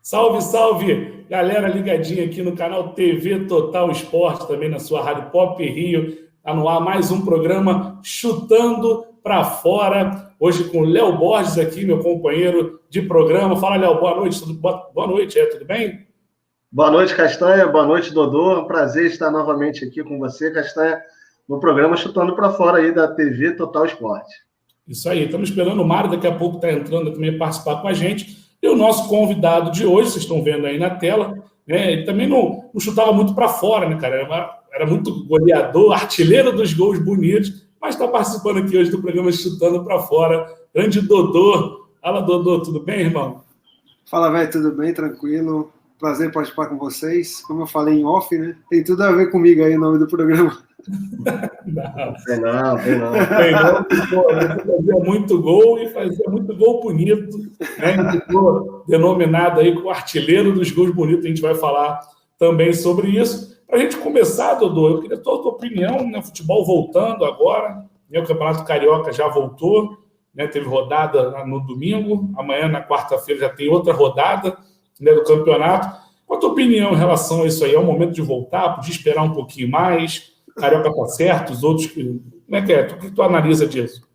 Salve, salve, galera ligadinha aqui no canal TV Total Esporte, também na sua Rádio Pop Rio. Está no ar mais um programa Chutando para Fora. Hoje com o Léo Borges aqui, meu companheiro de programa. Fala, Léo, boa noite. Boa noite, tudo bem? Boa noite, Castanha. Boa noite, Dodô. É um prazer estar novamente aqui com você, Castanha, no programa Chutando para Fora aí da TV Total Esporte. Isso aí, estamos esperando o Mário, daqui a pouco está entrando também participar com a gente. E o nosso convidado de hoje, vocês estão vendo aí na tela, né? Ele também não chutava muito para fora, né, cara? Era muito goleador, artilheiro dos gols bonitos, mas está participando aqui hoje do programa Chutando para Fora. Grande Dodô. Fala, Dodô, tudo bem, irmão? Fala, velho, tudo bem, tranquilo. Prazer participar com vocês. Como eu falei em off, né? Tem tudo a ver comigo aí o nome do programa. Não. Fazia muito gol e fazia muito gol bonito, né? Ficou denominado aí como artilheiro dos gols bonitos. A gente vai falar também sobre isso. Para a gente começar, Dodô, eu queria toda a tua opinião, né? Futebol voltando agora, né? O Campeonato Carioca já voltou, né? Teve rodada no domingo, amanhã, na quarta-feira, já tem outra rodada, né, do campeonato. Qual a tua opinião em relação a isso aí? É o momento de voltar? Podia esperar um pouquinho mais? Carioca tá certo, os outros... Como é que é? O que tu analisa disso?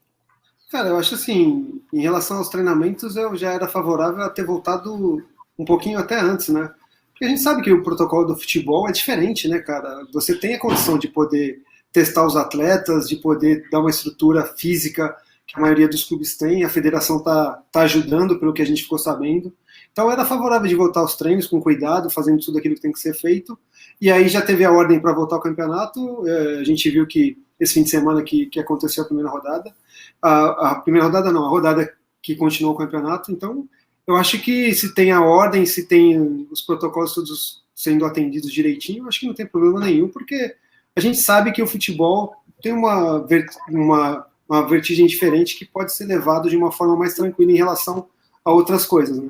Cara, eu acho assim, em relação aos treinamentos, eu já era favorável a ter voltado um pouquinho até antes, né? Porque a gente sabe que o protocolo do futebol é diferente, né, cara? Você tem a condição de poder testar os atletas, de poder dar uma estrutura física que a maioria dos clubes tem, a federação tá ajudando, pelo que a gente ficou sabendo. Então era favorável de voltar aos treinos com cuidado, fazendo tudo aquilo que tem que ser feito. E aí já teve a ordem para voltar ao campeonato. A gente viu que esse fim de semana que aconteceu a primeira rodada. A primeira rodada não, a rodada que continuou o campeonato. Então eu acho que se tem a ordem, se tem os protocolos todos sendo atendidos direitinho, eu acho que não tem problema nenhum, porque a gente sabe que o futebol tem uma vertigem diferente que pode ser levado de uma forma mais tranquila em relação a outras coisas, né?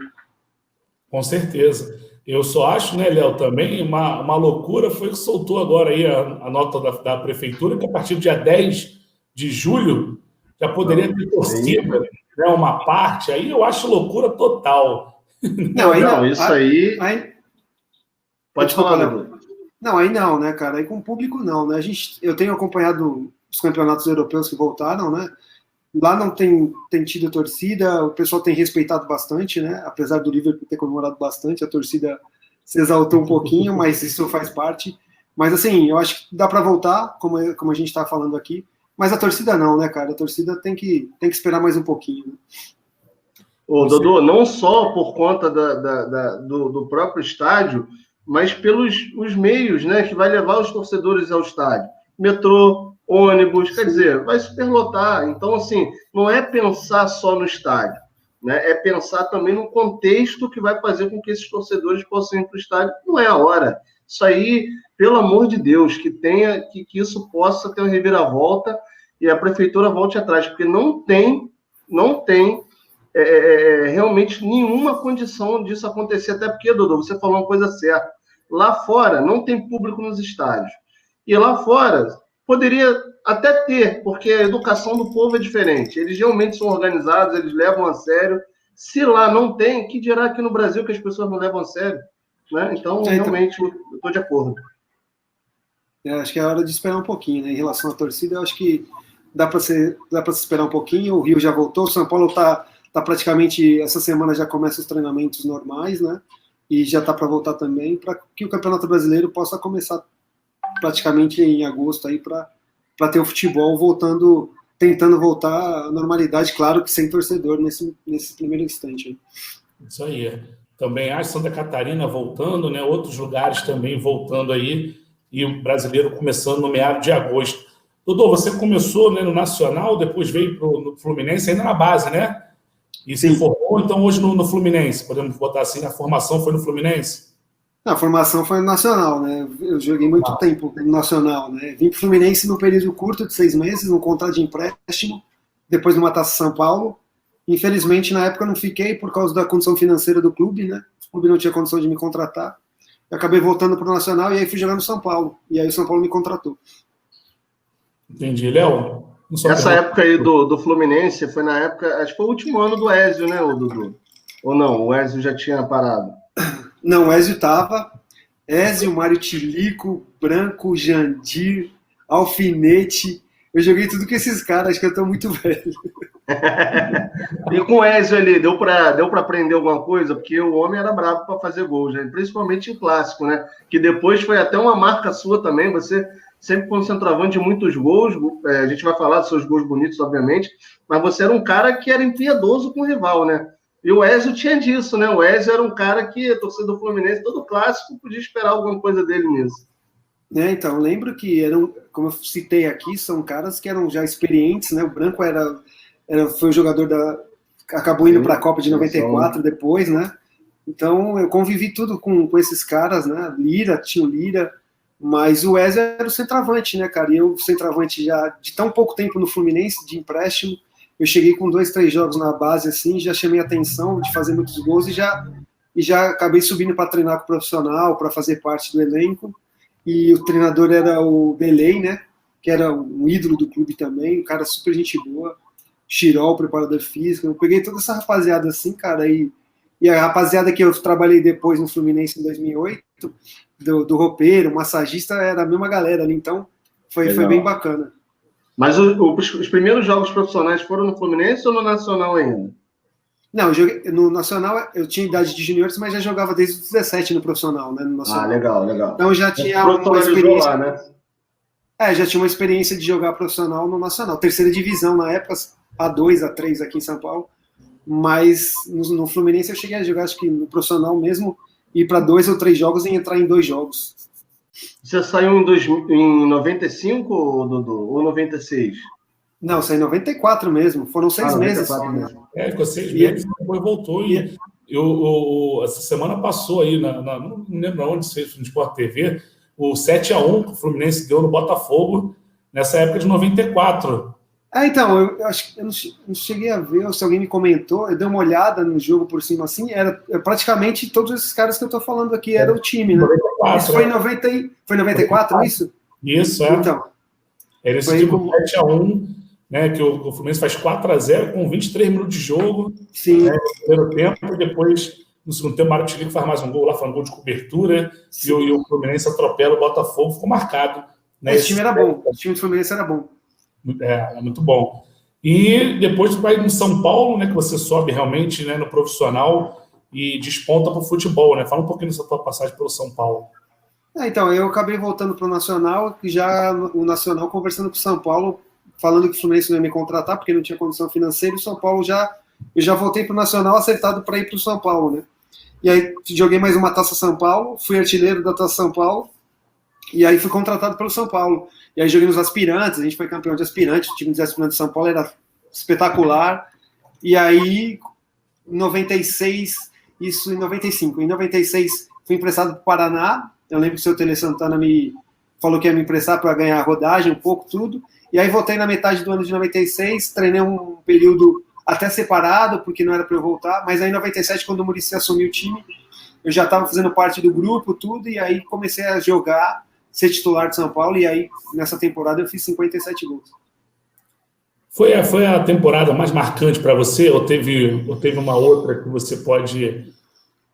Com certeza. Eu só acho, né, Léo, também uma loucura foi que soltou agora aí a nota da prefeitura, que a partir do dia 10 de julho já poderia ter torcida, né, uma parte. Aí eu acho loucura total. Não, isso aí... Pode falar, Léo. Não, aí não, né, cara? Aí com o público não, né? Eu tenho acompanhado os campeonatos europeus que voltaram, né? Lá não tem tido torcida, o pessoal tem respeitado bastante, né? Apesar do Liverpool ter comemorado bastante, a torcida se exaltou um pouquinho, mas isso faz parte. Mas assim, eu acho que dá para voltar, como a gente está falando aqui, mas a torcida não, né, cara? A torcida tem que esperar mais um pouquinho, né? Ô, Dodô, não só por conta do próprio estádio, mas pelos os meios, né, que vai levar os torcedores ao estádio. Metrô, ônibus, quer dizer, vai superlotar. Então, assim, não é pensar só no estádio, né? É pensar também no contexto que vai fazer com que esses torcedores possam ir para o estádio. Não é a hora. Isso aí, pelo amor de Deus, que isso possa ter uma reviravolta e a prefeitura volte atrás, porque não tem realmente nenhuma condição disso acontecer, até porque, Dodô, você falou uma coisa certa. Lá fora não tem público nos estádios. E lá fora poderia até ter, porque a educação do povo é diferente. Eles realmente são organizados, eles levam a sério. Se lá não tem, que dirá aqui no Brasil que as pessoas não levam a sério? Né? Então, realmente, eu estou de acordo. Acho que é hora de esperar um pouquinho, né? Em relação à torcida, eu acho que dá para se esperar um pouquinho. O Rio já voltou, o São Paulo está praticamente, essa semana já começa os treinamentos normais, né? E já está para voltar também, para que o Campeonato Brasileiro possa começar praticamente em agosto aí para ter o futebol tentando voltar à normalidade, claro que sem torcedor nesse primeiro instante. Aí. Isso aí. Também acho Santa Catarina voltando, né? Outros lugares também voltando aí, e o brasileiro começando no meado de agosto. Dodô, você começou, né, no Nacional, depois veio para o Fluminense, ainda na base, né? E se formou, então, hoje no Fluminense, podemos botar assim, a formação foi no Fluminense? A formação foi no Nacional, né? Eu joguei muito tempo no Nacional, né? Vim para o Fluminense num período curto de 6 meses, num contrato de empréstimo, depois numa Taça São Paulo. Infelizmente, na época, eu não fiquei por causa da condição financeira do clube, né? O clube não tinha condição de me contratar. Eu acabei voltando para o Nacional e aí fui jogar no São Paulo. E aí o São Paulo me contratou. Entendi. Léo? Essa época aí do Fluminense foi na época, acho que foi o último ano do Ezio, né, Dudu? Ou não? O Ezio já tinha parado? Não, o Ezio tava. Ezio, Mário Tilico, Branco, Jandir, Alfinete. Eu joguei tudo com esses caras, acho que eu tô muito velho. E com o Ezio ali, deu para aprender alguma coisa? Porque o homem era bravo para fazer gols, né? Principalmente em clássico, né? Que depois foi até uma marca sua também. Você sempre foi um centroavante de muitos gols. A gente vai falar dos seus gols bonitos, obviamente. Mas você era um cara que era impiedoso com o rival, né? E o Ezio tinha disso, né? O Ezio era um cara que a torcida do Fluminense, todo clássico, podia esperar alguma coisa dele nisso. Então, eu lembro que eram, como eu citei aqui, são caras que eram já experientes, né? O Branco foi o jogador acabou indo para a Copa de 94 depois, né? Então, eu convivi tudo com esses caras, né? Tinha o Lira, mas o Ezio era o centroavante, né, cara? E eu, centroavante já de tão pouco tempo no Fluminense, de empréstimo, eu cheguei com 2, 3 jogos na base, assim, já chamei a atenção de fazer muitos gols e já acabei subindo para treinar com o profissional, para fazer parte do elenco. E o treinador era o Belém, né? Que era um ídolo do clube também, um cara super gente boa. Chirol, preparador físico. Eu peguei toda essa rapaziada assim, cara, e a rapaziada que eu trabalhei depois no Fluminense em 2008, do roupeiro, massagista, era a mesma galera ali, então foi bem bacana. Mas os primeiros jogos profissionais foram no Fluminense ou no Nacional ainda? Não, no Nacional eu tinha idade de juniores, mas já jogava desde os 17 no profissional, né? No Nacional. Legal. Então já tinha uma experiência. Lá, né? Já tinha uma experiência de jogar profissional no Nacional. Terceira divisão na época, A2, A3 aqui em São Paulo. Mas no Fluminense eu cheguei a jogar, acho que no profissional mesmo, ir para 2 ou 3 jogos e entrar em 2 jogos. Você saiu em 95, Dudu, ou 96? Não, saí em 94 mesmo. Foram 6 meses só, né? Ficou 6 meses, depois voltou. E essa semana passou aí, não me lembro onde se fez no Sport TV, o 7-1 que o Fluminense deu no Botafogo nessa época de 94. Então, eu acho que eu não cheguei a ver, se alguém me comentou, eu dei uma olhada no jogo por cima assim, era praticamente todos esses caras que eu tô falando aqui, era o time, né? 94, isso foi em 94, isso? Isso, Então. Era esse tipo 7-1, né, que o Fluminense faz 4-0 com 23 minutos de jogo. Sim. Né, no primeiro tempo, e depois, no segundo tempo, o Mário Tilico faz mais um gol lá, foi um gol de cobertura, e o Fluminense atropela o Botafogo, ficou marcado. Né, esse time era bom, o time do Fluminense era bom. É muito bom. E depois tu vai no São Paulo, né, que você sobe realmente, né, no profissional e desponta para o futebol, né? Fala um pouquinho dessa tua passagem pelo São Paulo. Então, eu acabei voltando para o Nacional, já o Nacional conversando com o São Paulo, falando que o Fluminense não ia me contratar, porque não tinha condição financeira, e o São Paulo eu já voltei para o Nacional acertado para ir para o São Paulo, né? E aí joguei mais uma Taça São Paulo, fui artilheiro da Taça São Paulo, e aí fui contratado pelo São Paulo. E aí joguei nos aspirantes, a gente foi campeão de aspirantes, o time de aspirantes de São Paulo era espetacular. E aí, em 96, isso em 95. Em 96, fui emprestado para o Paraná. Eu lembro que o seu Tele Santana me falou que ia me emprestar para ganhar a rodagem, um pouco, tudo. E aí voltei na metade do ano de 96, treinei um período até separado, porque não era para eu voltar. Mas aí em 97, quando o Muricy assumiu o time, eu já estava fazendo parte do grupo, tudo, e aí comecei a jogar, ser titular de São Paulo, e aí nessa temporada eu fiz 57 gols. Foi a temporada mais marcante para você, ou teve uma outra que você pode,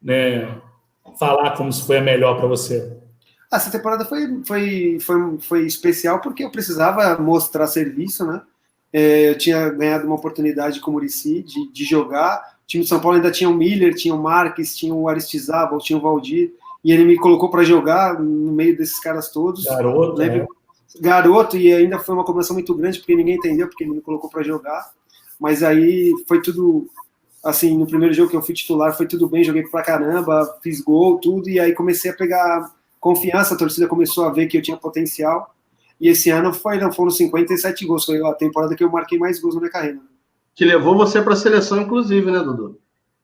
né, falar como se foi a melhor para você? Essa temporada foi especial porque eu precisava mostrar serviço, né? Eu tinha ganhado uma oportunidade com o Muricy de jogar. O time de São Paulo ainda tinha o Miller, tinha o Marques, tinha o Aristizábal, tinha o Valdir, e ele me colocou para jogar no meio desses caras todos. Garoto, né? Garoto, e ainda foi uma cobrança muito grande, porque ninguém entendeu porque ele me colocou para jogar. Mas aí foi tudo, assim, no primeiro jogo que eu fui titular, foi tudo bem, joguei pra caramba, fiz gol, tudo, e aí comecei a pegar confiança, a torcida começou a ver que eu tinha potencial, e esse ano foram 57 gols, foi a temporada que eu marquei mais gols na minha carreira. Que levou você para a seleção, inclusive, né, Dudu?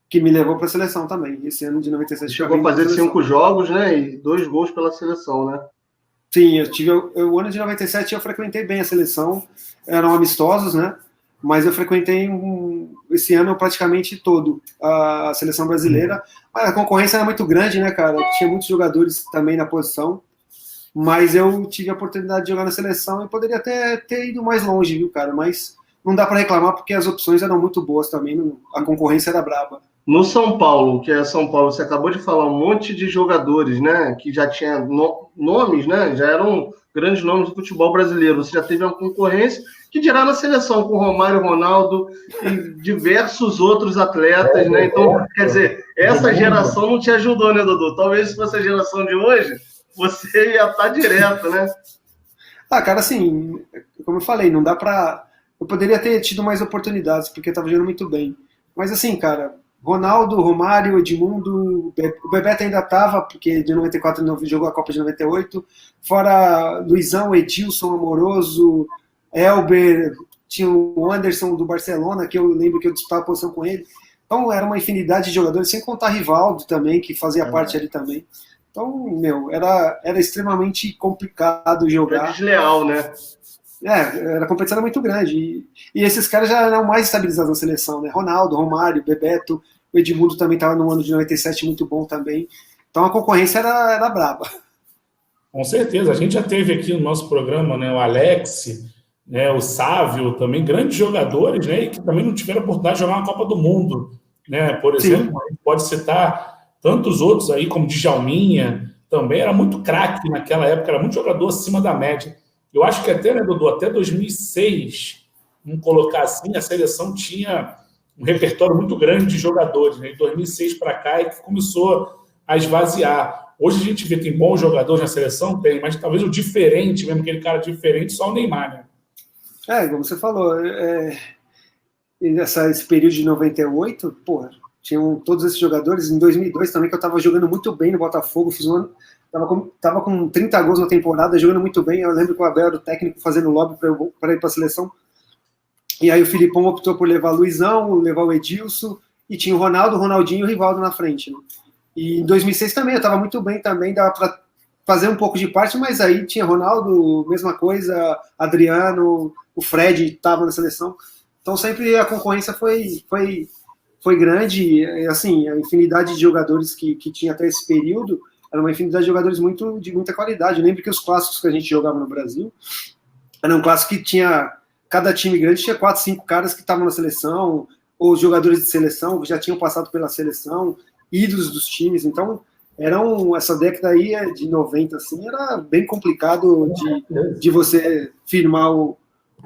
Que me levou para a seleção também, esse ano de 97. Chegou a fazer 5 jogos, né, e 2 gols pela seleção, né? Sim, o ano de 97 eu frequentei bem a seleção, eram amistosos, né? Mas eu frequentei esse ano praticamente todo a seleção brasileira. Mas a concorrência era muito grande, né, cara? Tinha muitos jogadores também na posição. Mas eu tive a oportunidade de jogar na seleção e poderia até ter ido mais longe, viu, cara? Mas não dá para reclamar porque as opções eram muito boas também, a concorrência era braba. No São Paulo, que é São Paulo, você acabou de falar um monte de jogadores, né? Que já tinha nomes, né? Já eram grandes nomes do futebol brasileiro. Você já teve uma concorrência que dirá na seleção com Romário, Ronaldo e diversos outros atletas, né? Então, quer dizer, essa geração não te ajudou, né, Dodô? Talvez se fosse a geração de hoje, você ia estar direto, né? Cara, assim, como eu falei, não dá pra... Eu poderia ter tido mais oportunidades, porque eu tava jogando muito bem. Mas assim, cara, Ronaldo, Romário, Edmundo, o Bebeto ainda tava, porque de 94 não jogou a Copa de 98. Fora Luizão, Edilson, Amoroso, Elber, tinha o Anderson do Barcelona, que eu lembro que eu disputava a posição com ele. Então era uma infinidade de jogadores, sem contar Rivaldo também, que fazia parte ali também. Então, era extremamente complicado jogar. É desleal, né? A competição era muito grande. E esses caras já eram mais estabilizados na seleção, né? Ronaldo, Romário, Bebeto, o Edmundo também estava no ano de 97 muito bom também. Então a concorrência era braba. Com certeza. A gente já teve aqui no nosso programa, né, o Alex, né, o Sávio, também grandes jogadores, né, e que também não tiveram a oportunidade de jogar uma Copa do Mundo. Né? Por exemplo, a gente pode citar tantos outros aí, como Djalminha, também era muito craque naquela época, era muito jogador acima da média. Eu acho que até, né, Dodô, até 2006, vamos colocar assim, a seleção tinha um repertório muito grande de jogadores. Né? Em 2006 para cá é que começou a esvaziar. Hoje a gente vê que tem bons jogadores na seleção, tem, mas talvez o diferente, mesmo aquele cara diferente, só o Neymar, né? Como você falou, esse período de 98, porra, tinham todos esses jogadores. Em 2002 também, que eu estava jogando muito bem no Botafogo, fiz um ano, tava com 30 gols na temporada, jogando muito bem. Eu lembro que o Abel era o técnico fazendo lobby para ir para a seleção. E aí o Filipão optou por levar o Luizão, levar o Edilson, e tinha o Ronaldo, o Ronaldinho e o Rivaldo na frente. Né? E em 2006 também, eu estava muito bem também, dava para fazer um pouco de parte, mas aí tinha Ronaldo, mesma coisa, Adriano, o Fred estava na seleção. Então sempre a concorrência foi grande, assim, a infinidade de jogadores que tinha até esse período, era uma infinidade de jogadores de muita qualidade. Eu lembro que os clássicos que a gente jogava no Brasil, era um clássico que tinha, cada time grande tinha 4, 5 caras que estavam na seleção, ou jogadores de seleção que já tinham passado pela seleção, ídolos dos times. Então, essa década aí de 90, assim, era bem complicado de você firmar o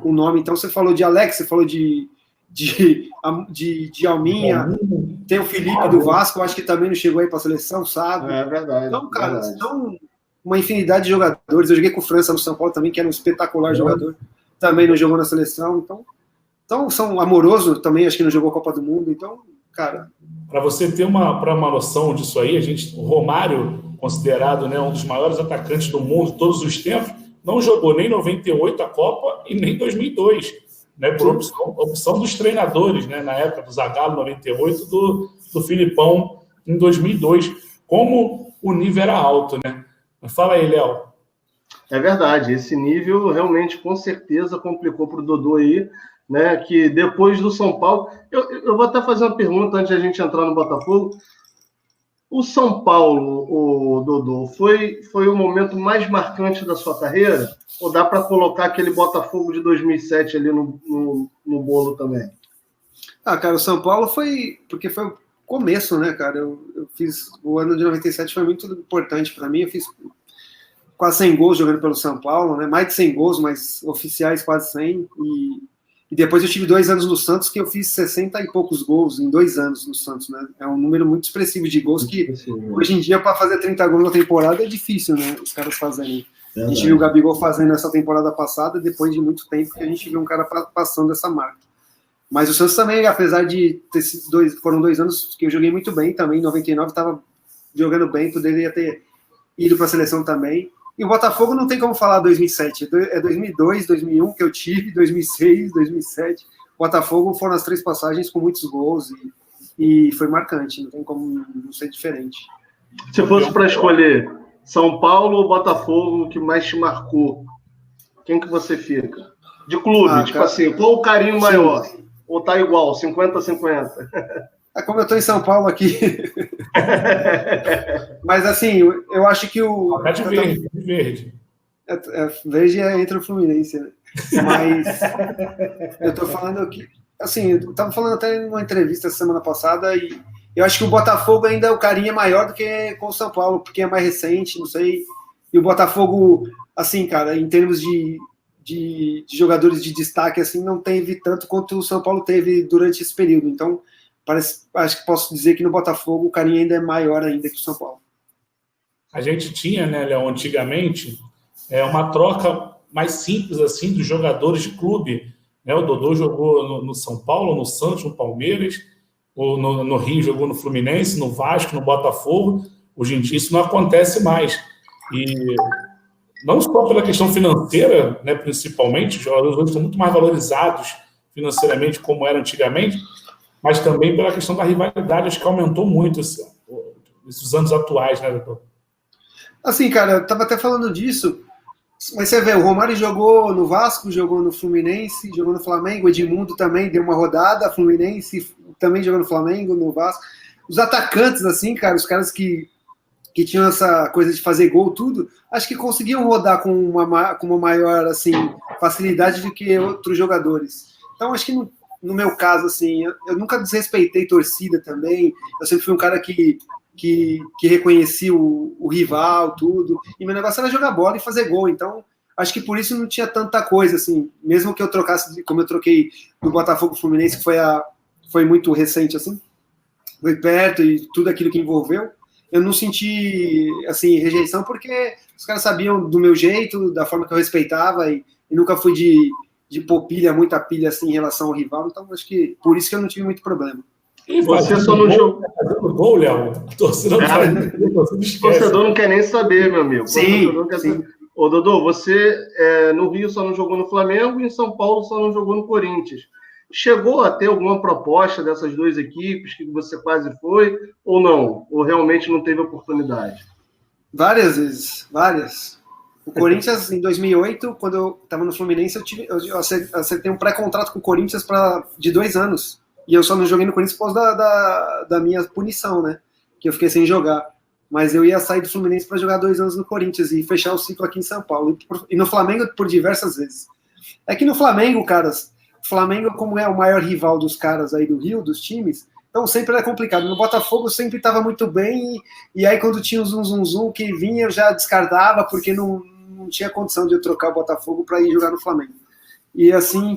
nome. Então, você falou de Alex, você falou de Alminha, tem o Felipe do Vasco, eu acho que também não chegou aí para a seleção, sabe? É verdade. Então, cara, são uma infinidade de jogadores. Eu joguei com o França no São Paulo também, que era um espetacular jogador, também não jogou na seleção. Então são Amoroso também, acho que não jogou a Copa do Mundo. Então, cara. Para você ter uma noção disso aí, o Romário, considerado, né, um dos maiores atacantes do mundo de todos os tempos, não jogou nem 98 a Copa e nem 2002. Né, por opção dos treinadores, né, na época do Zagallo, 98, do Filipão, em 2002. Como o nível era alto, né? Fala aí, Léo. É verdade, esse nível realmente, com certeza, complicou para o Dodô aí, né, que depois do São Paulo... Eu vou até fazer uma pergunta antes de a gente entrar no Botafogo. O São Paulo, o Dodô, foi o momento mais marcante da sua carreira? Ou dá para colocar aquele Botafogo de 2007 ali no bolo também? Cara, o São Paulo porque foi o começo, né, cara? Eu fiz... O ano de 97 foi muito importante para mim. Eu fiz quase 100 gols jogando pelo São Paulo, né? Mais de 100 gols, mas oficiais quase 100. E depois eu tive 2 anos no Santos que eu fiz 60 e poucos gols em 2 anos no Santos, né? É um número muito expressivo de gols que hoje em dia para fazer 30 gols na temporada é difícil, né? Os caras fazerem. A gente viu o Gabigol fazendo essa temporada passada, depois de muito tempo que a gente viu um cara passando essa marca. Mas o Santos também, apesar de ter sido foram 2 anos que eu joguei muito bem também, em 99 estava jogando bem, poderia ter ido para a seleção também. E o Botafogo não tem como falar 2007, é 2002, 2001 que eu tive, 2006, 2007. O Botafogo foram as 3 passagens com muitos gols e foi marcante, não tem como não ser diferente. Se fosse para escolher São Paulo ou Botafogo, o que mais te marcou, quem que você fica? De clube, tipo assim, qual o carinho maior? Sim. Ou tá igual, 50-50? Como eu estou em São Paulo aqui. Mas assim, eu acho que o... Tá de verde, de verde. Verde é entre o Fluminense, né? Mas eu tô falando aqui... Assim, eu tava falando até em uma entrevista semana passada e Eu acho que o Botafogo ainda o carinho é maior do que com o São Paulo, porque é mais recente, não sei. E o Botafogo, assim, cara, em termos de jogadores de destaque, assim, não teve tanto quanto o São Paulo teve durante esse período. Então, acho que posso dizer que no Botafogo o carinho ainda é maior ainda que o São Paulo. A gente tinha, né, Léo, antigamente, uma troca mais simples, assim, dos jogadores de clube. Né? O Dodô jogou no São Paulo, no Santos, no Palmeiras, no Rio jogou no Fluminense, no Vasco, no Botafogo. Hoje em dia isso não acontece mais. E não só pela questão financeira, né, principalmente, os jogadores hoje estão muito mais valorizados financeiramente como era antigamente, mas também pela questão da rivalidade, acho que aumentou muito esses anos atuais, né, doutor? Assim, cara, eu tava até falando disso, mas você vê, o Romário jogou no Vasco, jogou no Fluminense, jogou no Flamengo, o Edmundo também deu uma rodada, Fluminense também jogou no Flamengo, no Vasco. Os atacantes, assim, cara, os caras que tinham essa coisa de fazer gol, tudo, acho que conseguiam rodar com uma maior, assim, facilidade do que outros jogadores. Então, acho que no meu caso, assim, eu nunca desrespeitei torcida também, eu sempre fui um cara que reconhecia o rival, tudo, e meu negócio era jogar bola e fazer gol, então acho que por isso não tinha tanta coisa, assim, mesmo que eu trocasse, como eu troquei do Botafogo Fluminense, que foi muito recente, assim, foi perto e tudo aquilo que envolveu, eu não senti, assim, rejeição, porque os caras sabiam do meu jeito, da forma que eu respeitava, e nunca fui de pôr muita pilha, assim, em relação ao rival, então acho que por isso que eu não tive muito problema. E você só não jogou. Gol, Léo. O torcedor não quer nem saber, meu amigo. Sim. Ô, Dodô, você no Rio só não jogou no Flamengo e em São Paulo só não jogou no Corinthians. Chegou a ter alguma proposta dessas duas equipes que você quase foi, ou não? Ou realmente não teve oportunidade? Várias vezes, várias. O Corinthians, em 2008, quando eu estava no Fluminense, eu acertei um pré-contrato com o Corinthians de 2 anos. E eu só não joguei no Corinthians por causa da minha punição, né? Que eu fiquei sem jogar. Mas eu ia sair do Fluminense para jogar 2 anos no Corinthians e fechar o ciclo aqui em São Paulo. E no Flamengo por diversas vezes. É que no Flamengo, caras, o Flamengo, como é o maior rival dos caras aí do Rio, dos times, então sempre era complicado. No Botafogo sempre estava muito bem, e aí quando tinha o zum que vinha, eu já descartava, porque não tinha condição de eu trocar o Botafogo para ir jogar no Flamengo. E assim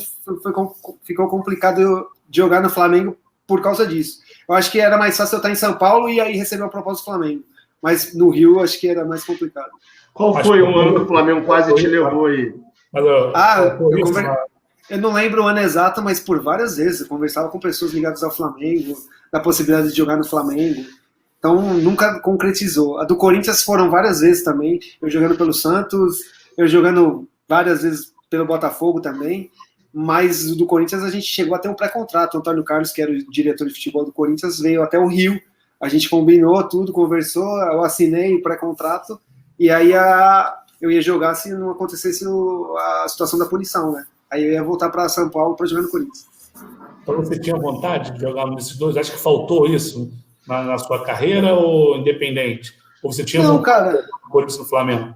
ficou complicado de jogar no Flamengo por causa disso. Eu acho que era mais fácil eu estar em São Paulo e aí receber a proposta do Flamengo. Mas no Rio, acho que era mais complicado. Qual foi o ano que o Flamengo quase te levou aí? Eu não lembro o ano exato, mas por várias vezes eu conversava com pessoas ligadas ao Flamengo, da possibilidade de jogar no Flamengo. Então, nunca concretizou. A do Corinthians foram várias vezes também. Eu jogando pelo Santos, eu jogando várias vezes pelo Botafogo também. Mas o do Corinthians a gente chegou até um pré-contrato. O Antônio Carlos, que era o diretor de futebol do Corinthians, veio até o Rio. A gente combinou tudo, conversou, eu assinei o pré-contrato. E aí eu ia jogar se não acontecesse a situação da punição, né? Aí eu ia voltar para São Paulo para jogar no Corinthians. Então você tinha vontade de jogar nesses dois? Acho que faltou isso na sua carreira ou independente? Ou você tinha vontade de Corinthians no Flamengo?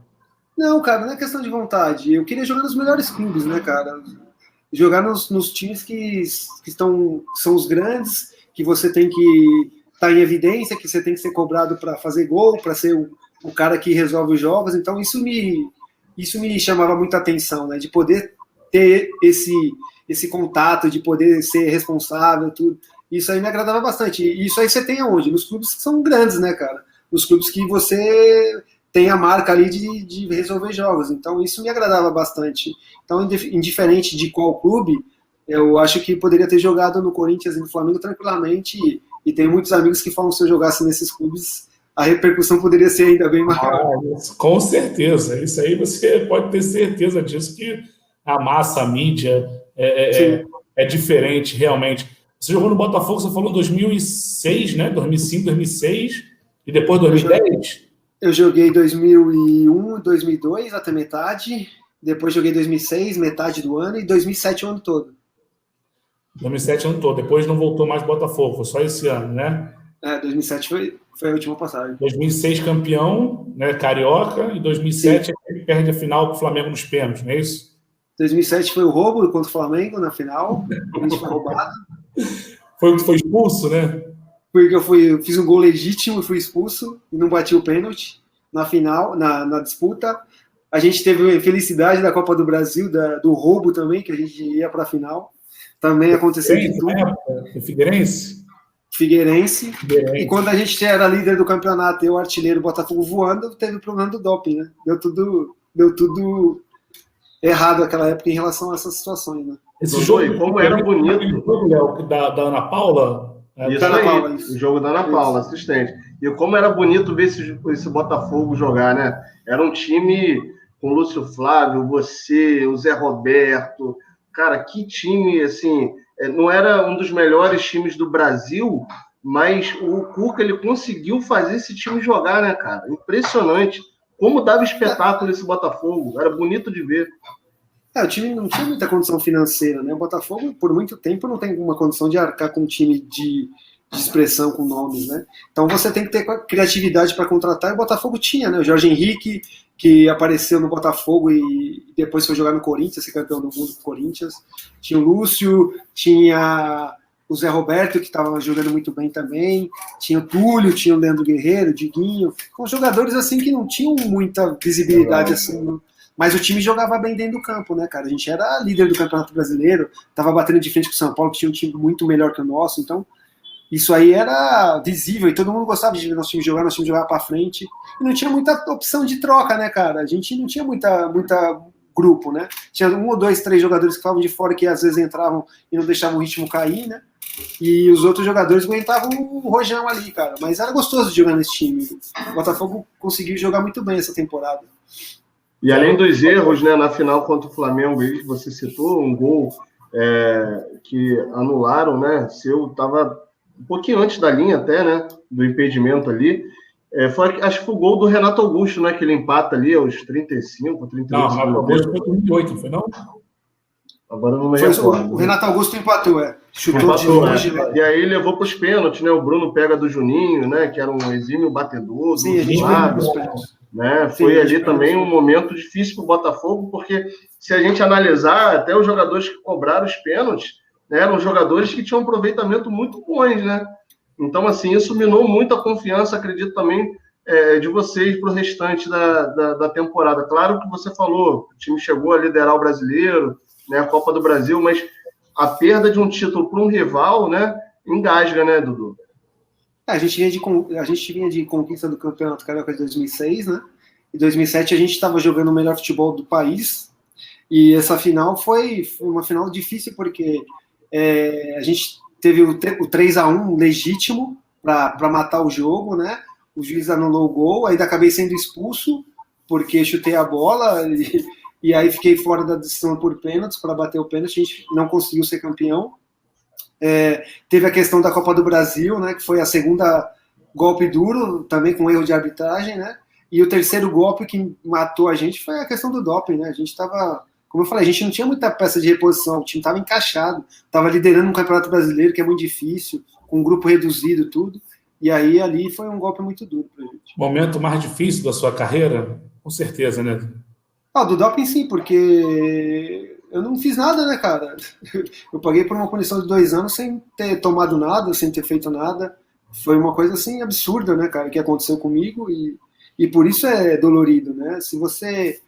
Não, cara, não é questão de vontade. Eu queria jogar nos melhores clubes, né, cara? Jogar nos times que são os grandes, que você tem que estar em evidência, que você tem que ser cobrado para fazer gol, para ser o cara que resolve os jogos. Então isso me chamava muita atenção, né? De poder ter esse contato, de poder ser responsável, tudo. Isso aí me agradava bastante. E isso aí você tem aonde? Nos clubes que são grandes, né, cara? Nos clubes que você tem a marca ali de resolver jogos. Então, isso me agradava bastante. Então, indiferente de qual clube, eu acho que poderia ter jogado no Corinthians e no Flamengo tranquilamente. E tem muitos amigos que falam que se eu jogasse nesses clubes, a repercussão poderia ser ainda bem maior. Com certeza. Isso aí você pode ter certeza disso, que a massa, a mídia é diferente, realmente. Você jogou no Botafogo, você falou em 2006, né? 2005, 2006 e depois 2010? Eu joguei 2001, 2002 até metade, depois joguei 2006, metade do ano, e 2007 o ano todo. 2007 o ano todo, depois não voltou mais Botafogo, foi só esse ano, né? 2007 foi a última passagem. 2006 campeão, né, carioca, e 2007 ele perde a final com o Flamengo nos pênaltis, não é isso? 2007 foi o roubo contra o Flamengo na final, a gente foi roubado. Foi expulso, né? porque eu fiz um gol legítimo e fui expulso e não bati o pênalti na final, na disputa. A gente teve a infelicidade da Copa do Brasil, do roubo também, que a gente ia para a final. Também aconteceu de tudo. O Figueirense? Figueirense. E quando a gente era líder do campeonato e o artilheiro Botafogo voando, teve o problema do doping, né? Deu tudo errado naquela época em relação a essas situações, né? Esse jogo, como era bonito. Da Ana Paula? Isso aí, o jogo da Ana Paula, assistente. E como era bonito ver esse Botafogo jogar, né? Era um time com o Lúcio Flávio, você, o Zé Roberto. Cara, que time, assim, não era um dos melhores times do Brasil, mas o Cuca, ele conseguiu fazer esse time jogar, né, cara? Impressionante. Como dava espetáculo esse Botafogo. Era bonito de ver. O time não tinha muita condição financeira, né? O Botafogo, por muito tempo, não tem uma condição de arcar com um time de expressão, com nomes, né? Então você tem que ter criatividade para contratar, e o Botafogo tinha, né? O Jorge Henrique, que apareceu no Botafogo e depois foi jogar no Corinthians, ser campeão do mundo do Corinthians. Tinha o Lúcio, tinha o Zé Roberto, que estava jogando muito bem também. Tinha o Túlio, tinha o Leandro Guerreiro, o Diguinho. Com jogadores assim que não tinham muita visibilidade assim. Mas o time jogava bem dentro do campo, né, cara? A gente era líder do Campeonato Brasileiro, tava batendo de frente com o São Paulo, que tinha um time muito melhor que o nosso, então isso aí era visível, e todo mundo gostava de ver nosso time jogar pra frente, e não tinha muita opção de troca, né, cara? A gente não tinha muita grupo, né? Tinha 1 ou 2, 3 jogadores que ficavam de fora, que às vezes entravam e não deixavam o ritmo cair, né? E os outros jogadores aguentavam o rojão ali, cara. Mas era gostoso de jogar nesse time. O Botafogo conseguiu jogar muito bem essa temporada. E além dos erros, né, na final contra o Flamengo, você citou um gol que anularam, né? Seu estava um pouquinho antes da linha até, né? Do impedimento ali. Acho que foi o gol do Renato Augusto, né? Que ele empata ali aos 35, 38. Não, o Renato Augusto foi 38, não foi não? Agora não me recordo. O Renato Augusto empatou, chutou empatou, de longe. Né? E aí levou para os pênaltis, né? O Bruno pega do Juninho, né? Que era um exímio batedor. Sim, a gente lado, né? Foi ali também um momento difícil para o Botafogo, porque se a gente analisar, até os jogadores que cobraram os pênaltis, né, eram jogadores que tinham um aproveitamento muito bons, né? Então, assim, isso minou muito a confiança, acredito também, de vocês para o restante da temporada. Claro que você falou, o time chegou a liderar o Brasileiro, né, a Copa do Brasil, mas a perda de um título para um rival, né, engasga, né, Dudu? A gente vinha de conquista do Campeonato Carioca de 2006, né? Em 2007 a gente estava jogando o melhor futebol do país, e essa final foi uma final difícil, porque a gente teve o 3-1 legítimo para matar o jogo, né? O juiz anulou o gol, ainda acabei sendo expulso, porque chutei a bola, e aí fiquei fora da decisão por pênaltis, para bater o pênalti, a gente não conseguiu ser campeão. Teve a questão da Copa do Brasil, né, que foi a segunda golpe duro, também com erro de arbitragem, né, e o terceiro golpe que matou a gente foi a questão do doping, né, a gente estava, como eu falei, a gente não tinha muita peça de reposição, o time estava encaixado, estava liderando um Campeonato Brasileiro, que é muito difícil, com um grupo reduzido, tudo, e aí ali foi um golpe muito duro pra gente. Momento mais difícil da sua carreira? Com certeza, né? Do doping sim, porque eu não fiz nada, né, cara? Eu paguei por uma punição de 2 anos sem ter tomado nada, sem ter feito nada. Foi uma coisa, assim, absurda, né, cara, que aconteceu comigo, e por isso é dolorido, né? Se você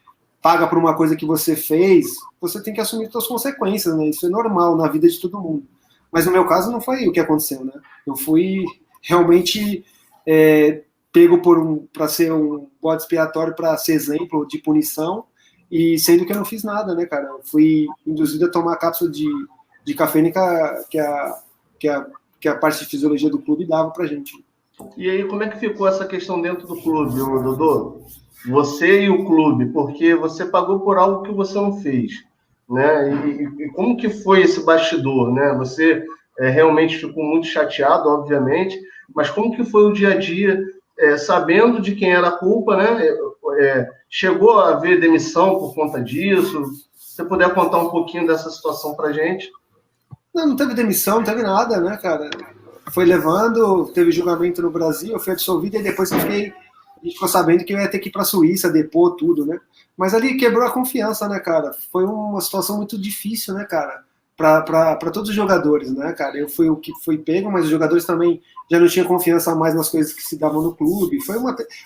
paga por uma coisa que você fez, você tem que assumir suas consequências, né? Isso é normal na vida de todo mundo. Mas no meu caso não foi o que aconteceu, né? Eu fui realmente pego para ser um bode expiatório, para ser exemplo de punição, e sendo que eu não fiz nada, né, cara? Eu fui induzido a tomar a cápsula de cafeína que a parte de fisiologia do clube dava pra gente. E aí, como é que ficou essa questão dentro do clube, Dodô? Você e o clube, porque você pagou por algo que você não fez, né? E como que foi esse bastidor, né? Você realmente ficou muito chateado, obviamente, mas como que foi o dia a dia, sabendo de quem era a culpa, né? Chegou a haver demissão por conta disso? Se você puder contar um pouquinho dessa situação pra gente. Não teve demissão, não teve nada, né, cara? Foi levando, teve julgamento no Brasil, eu fui absolvido, e depois a gente ficou sabendo que eu ia ter que ir pra Suíça, depor tudo, né? Mas ali quebrou a confiança, né, cara? Foi uma situação muito difícil, né, cara? para todos os jogadores, né, cara? Eu fui o que fui pego, mas os jogadores também já não tinham confiança mais nas coisas que se davam no clube.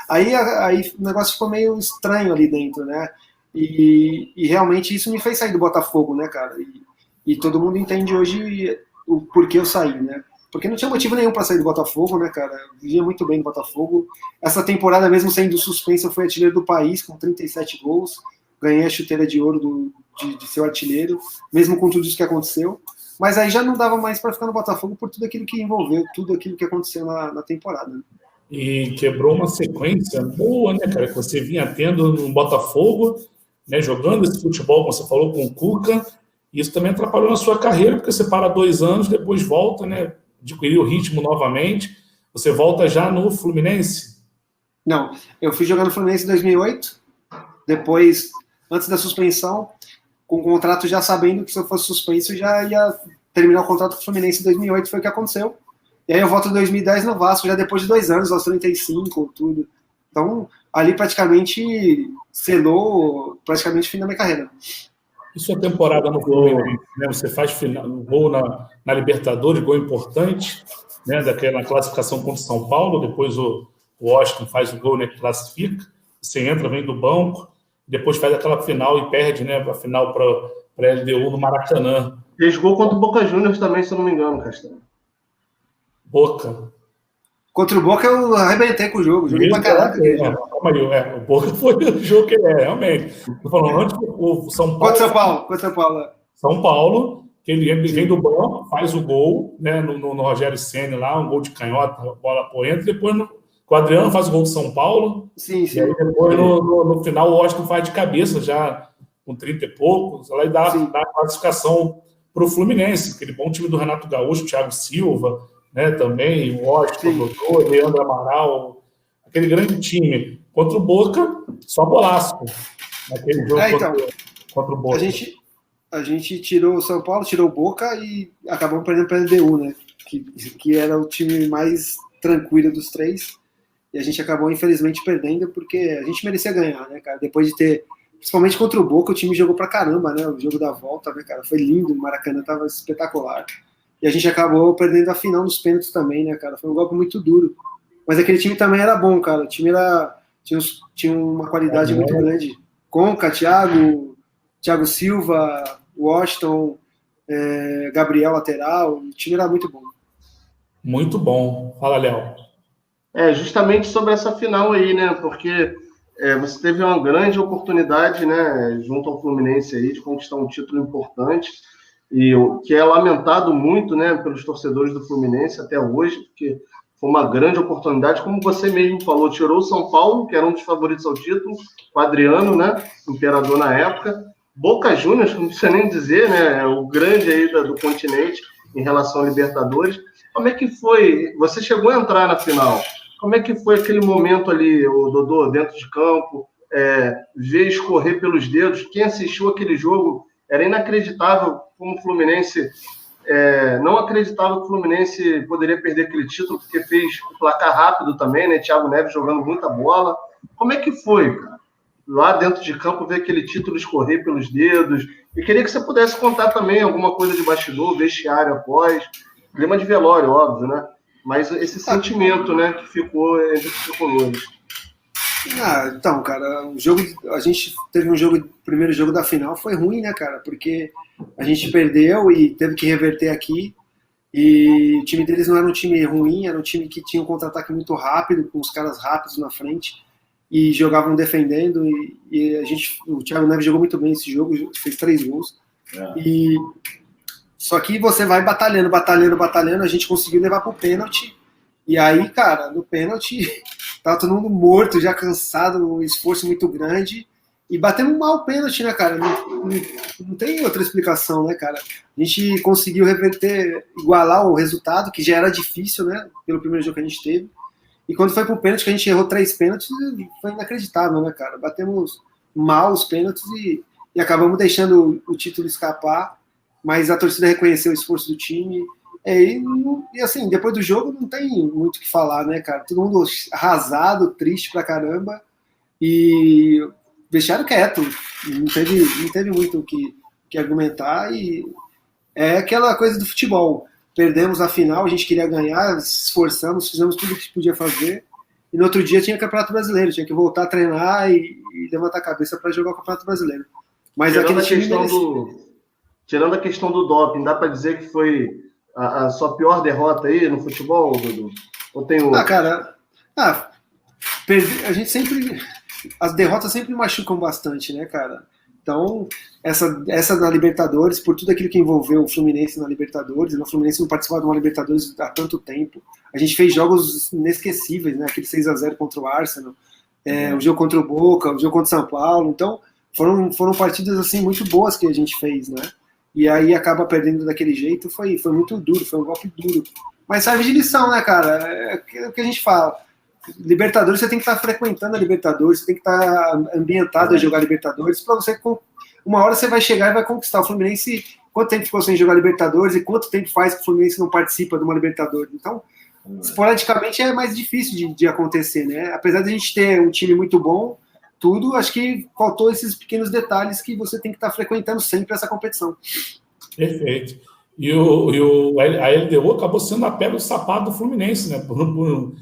Aí o negócio ficou meio estranho ali dentro, né? E realmente isso me fez sair do Botafogo, né, cara? E todo mundo entende hoje o porquê eu saí, né? Porque não tinha motivo nenhum para sair do Botafogo, né, cara? Eu vivia muito bem no Botafogo. Essa temporada, mesmo sendo suspenso, eu fui artilheiro do país com 37 gols. Ganhei a chuteira de ouro de ser artilheiro, mesmo com tudo isso que aconteceu. Mas aí já não dava mais para ficar no Botafogo por tudo aquilo que envolveu, tudo aquilo que aconteceu na temporada. Né? E quebrou uma sequência boa, né, cara, que você vinha tendo no Botafogo, né, jogando esse futebol, como você falou, com o Cuca. E isso também atrapalhou na sua carreira, porque você para 2 anos, depois volta, né, adquirir o ritmo novamente. Você volta já no Fluminense? Não, eu fui jogar no Fluminense em 2008, depois, antes da suspensão, com o contrato já sabendo que se eu fosse suspenso, já ia terminar o contrato com o Fluminense em 2008, foi o que aconteceu. E aí eu volto em 2010 no Vasco, já depois de 2 anos, aos 35, tudo. Então, ali praticamente selou praticamente o fim da minha carreira. E sua temporada no Fluminense, né? Você faz um gol na Libertadores, gol importante, né? Daquela classificação contra o São Paulo, depois o Washington faz o gol, né, que classifica, você entra, vem do banco, depois faz aquela final e perde, né, a final para a LDU no Maracanã. Fez gol contra o Boca Juniors também, se eu não me engano, Castanho. Boca. Contra o Boca eu arrebentei com o jogo, joguei pra caraca. Calma aí, o Boca foi o jogo que é, realmente. Estou falando antes o São Paulo. Contra São Paulo. São Paulo, que ele vem do banco, faz o gol, né, no Rogério Ceni lá, um gol de canhota, bola por dentro, depois o Adriano faz o gol do São Paulo, sim. E aí depois no final o Washington faz de cabeça já com 30 e poucos, lá e dá a classificação para o Fluminense, aquele bom time do Renato Gaúcho, Thiago Silva, né, também, o Washington, Dodô, Leandro Amaral, aquele grande time. Contra o Boca, só golaço. Naquele jogo contra o Boca. A gente tirou o São Paulo, tirou o Boca e acabou perdendo para a LDU, né? Que era o time mais tranquilo dos três. E a gente acabou, infelizmente, perdendo porque a gente merecia ganhar, né, cara? Depois de ter, principalmente contra o Boca, o time jogou pra caramba, né? O jogo da volta, né, cara? Foi lindo, o Maracanã tava espetacular. E a gente acabou perdendo a final nos pênaltis também, né, cara? Foi um golpe muito duro. Mas aquele time também era bom, cara. O time tinha uma qualidade muito grande. Conca, Thiago Silva, Washington, Gabriel lateral. O time era muito bom. Muito bom. Fala, Léo. Justamente sobre essa final aí, né? Porque você teve uma grande oportunidade, né, junto ao Fluminense aí, de conquistar um título importante, e que é lamentado muito, né, pelos torcedores do Fluminense até hoje, porque foi uma grande oportunidade, como você mesmo falou, tirou o São Paulo, que era um dos favoritos ao título, o Adriano, né, imperador na época, Boca Juniors, não precisa nem dizer, né, o grande aí do continente em relação a Libertadores. Como é que foi? Você chegou a entrar na final. Como é que foi aquele momento ali, o Dodô, dentro de campo, ver escorrer pelos dedos? Quem assistiu aquele jogo era inacreditável como o Fluminense não acreditava que o Fluminense poderia perder aquele título, porque fez o placar rápido também, né? Thiago Neves jogando muita bola. Como é que foi, cara? Lá dentro de campo, ver aquele título escorrer pelos dedos. E queria que você pudesse contar também alguma coisa de bastidor, vestiário após, clima de velório, óbvio, né? Mas esse sentimento, né, que ficou entre os tricolores. Então, cara, a gente teve o primeiro jogo da final, foi ruim, né, cara? Porque a gente perdeu e teve que reverter aqui. E o time deles não era um time ruim, era um time que tinha um contra-ataque muito rápido, com os caras rápidos na frente, e jogavam defendendo. E o Thiago Neves jogou muito bem esse jogo, fez 3 gols. Só que você vai batalhando, a gente conseguiu levar pro pênalti. E aí, cara, no pênalti, tava todo mundo morto, já cansado, um esforço muito grande. E batemos mal o pênalti, né, cara? Não tem outra explicação, né, cara? A gente conseguiu reverter, igualar o resultado, que já era difícil, né, pelo primeiro jogo que a gente teve. E quando foi pro pênalti, que a gente errou 3 pênaltis, foi inacreditável, né, cara? Batemos mal os pênaltis e acabamos deixando o título escapar. Mas a torcida reconheceu o esforço do time. E assim, depois do jogo não tem muito o que falar, né, cara? Todo mundo arrasado, triste pra caramba. E vestiário quieto. Não teve muito o que argumentar. E É aquela coisa do futebol. Perdemos a final, a gente queria ganhar, se esforçamos, fizemos tudo o que podia fazer. E no outro dia tinha Campeonato Brasileiro, tinha que voltar a treinar e levantar a cabeça para jogar o Campeonato Brasileiro. Mas tirando a questão do doping, dá para dizer que foi a sua pior derrota aí no futebol, Dudu? Ou tem outra? Cara, a gente sempre... As derrotas sempre machucam bastante, né, cara? Então, essa da Libertadores, por tudo aquilo que envolveu o Fluminense na Libertadores, o Fluminense não participava de uma Libertadores há tanto tempo. A gente fez jogos inesquecíveis, né? Aquele 6-0 contra o Arsenal, o jogo contra o Boca, o jogo contra o São Paulo. Então, foram partidas assim muito boas que a gente fez, né? E aí acaba perdendo daquele jeito, foi muito duro, foi um golpe duro. Mas serve de lição, né, cara? É o que a gente fala. Libertadores, você tem que estar frequentando a Libertadores, você tem que estar ambientado a jogar Libertadores, para você, uma hora você vai chegar e vai conquistar. O Fluminense, quanto tempo ficou sem jogar Libertadores e quanto tempo faz que o Fluminense não participa de uma Libertadores? Então, esporadicamente é mais difícil de acontecer, né? Apesar de a gente ter um time muito bom, tudo, acho que faltou esses pequenos detalhes que você tem que estar frequentando sempre essa competição. Perfeito. E a LDU acabou sendo a pedra do sapato do Fluminense, né? Por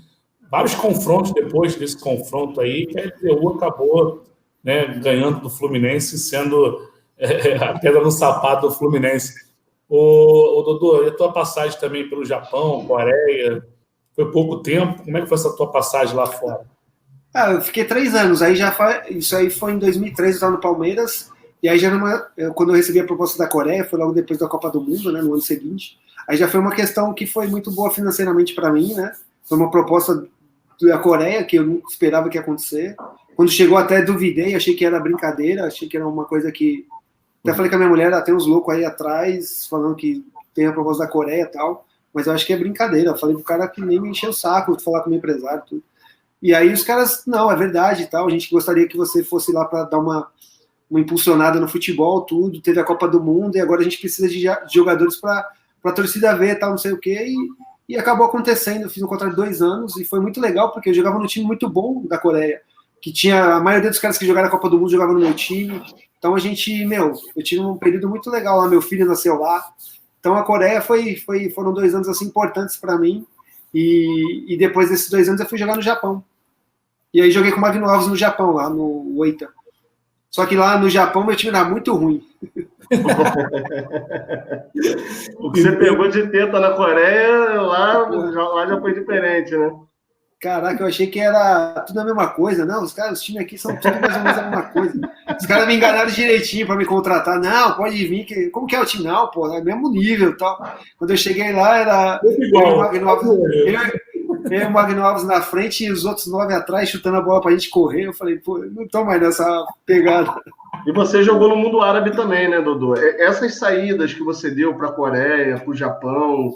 vários confrontos depois desse confronto aí, que a LDU acabou, né, ganhando do Fluminense, sendo a pedra no sapato do Fluminense. Ô Dodô, e a tua passagem também pelo Japão, Coreia, foi pouco tempo? Como é que foi essa tua passagem lá fora? Eu fiquei 3 anos, isso aí foi em 2003, eu estava no Palmeiras, e aí quando eu recebi a proposta da Coreia, foi logo depois da Copa do Mundo, né, no ano seguinte, aí já foi uma questão que foi muito boa financeiramente para mim, né, foi uma proposta da Coreia, que eu nunca esperava que ia acontecer. Quando chegou, até duvidei, achei que era brincadeira, achei que era uma coisa que... Até falei com a minha mulher, tem uns loucos aí atrás, falando que tem a proposta da Coreia e tal, mas eu acho que é brincadeira. Eu falei pro cara que nem me encheu o saco, falar com o meu empresário, tudo. E aí os caras, não, é verdade e tal, a gente gostaria que você fosse lá para dar uma impulsionada no futebol, tudo, teve a Copa do Mundo, e agora a gente precisa de jogadores para a torcida ver, tal, não sei o quê, e acabou acontecendo. Eu fiz um contrato de 2 anos e foi muito legal, porque eu jogava num time muito bom da Coreia, que tinha a maioria dos caras que jogaram a Copa do Mundo jogavam no meu time. Então a gente, eu tive um período muito legal lá, meu filho nasceu lá. Então a Coreia foram 2 anos assim importantes para mim. E depois desses 2 anos eu fui jogar no Japão. E aí joguei com o Magno Alves no Japão, lá no Oita. Só que lá no Japão meu time era muito ruim. O que você pegou de teta na Coreia, lá já foi diferente, né? Caraca, eu achei que era tudo a mesma coisa. Não, os times aqui são tudo mais ou menos a mesma coisa. Os caras me enganaram direitinho para me contratar. Não, pode vir. Como que é o time? Não, pô, é mesmo nível e tal. Quando eu cheguei lá, era eu e o Magno Alves na frente e os outros 9 atrás, chutando a bola pra gente correr. Eu falei, pô, não tô mais nessa pegada. E você jogou no mundo árabe também, né, Dodô? Essas saídas que você deu para a Coreia, para o Japão,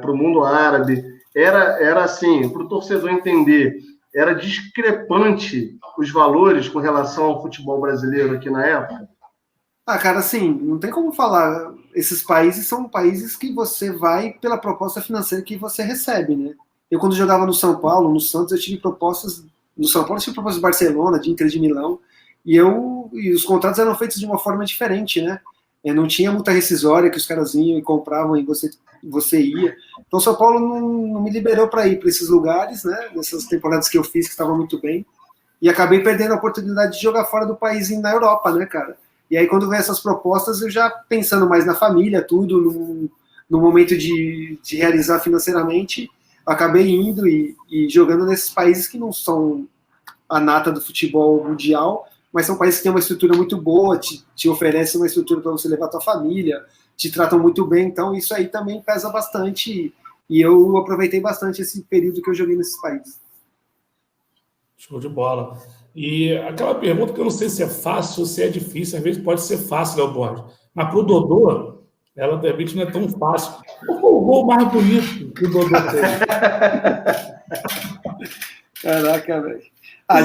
para o mundo árabe, era assim, para o torcedor entender, era discrepante os valores com relação ao futebol brasileiro aqui na época? Cara, assim, não tem como falar. Esses países são países que você vai pela proposta financeira que você recebe, né? Eu, quando jogava no São Paulo, no Santos, eu tive propostas... No São Paulo, eu tive propostas de Barcelona, de Inter de Milão, e os contratos eram feitos de uma forma diferente, né? Não tinha multa rescisória que os caras vinham e compravam e você ia. Então, São Paulo não me liberou para ir para esses lugares, né? Nessas temporadas que eu fiz, que estava muito bem. E acabei perdendo a oportunidade de jogar fora do país e na Europa, né, cara? E aí, quando veio essas propostas, eu já pensando mais na família, tudo, no momento de realizar financeiramente, acabei indo e jogando nesses países que não são a nata do futebol mundial, mas são países que têm uma estrutura muito boa, te oferecem uma estrutura para você levar a tua família, te tratam muito bem, então isso aí também pesa bastante, e eu aproveitei bastante esse período que eu joguei nesses países. Show de bola. E aquela pergunta que eu não sei se é fácil ou se é difícil, às vezes pode ser fácil, Léo Borges, mas para o Dodô, ela de repente não é tão fácil. Qual foi o gol mais bonito que o Dodô fez? Caraca, velho.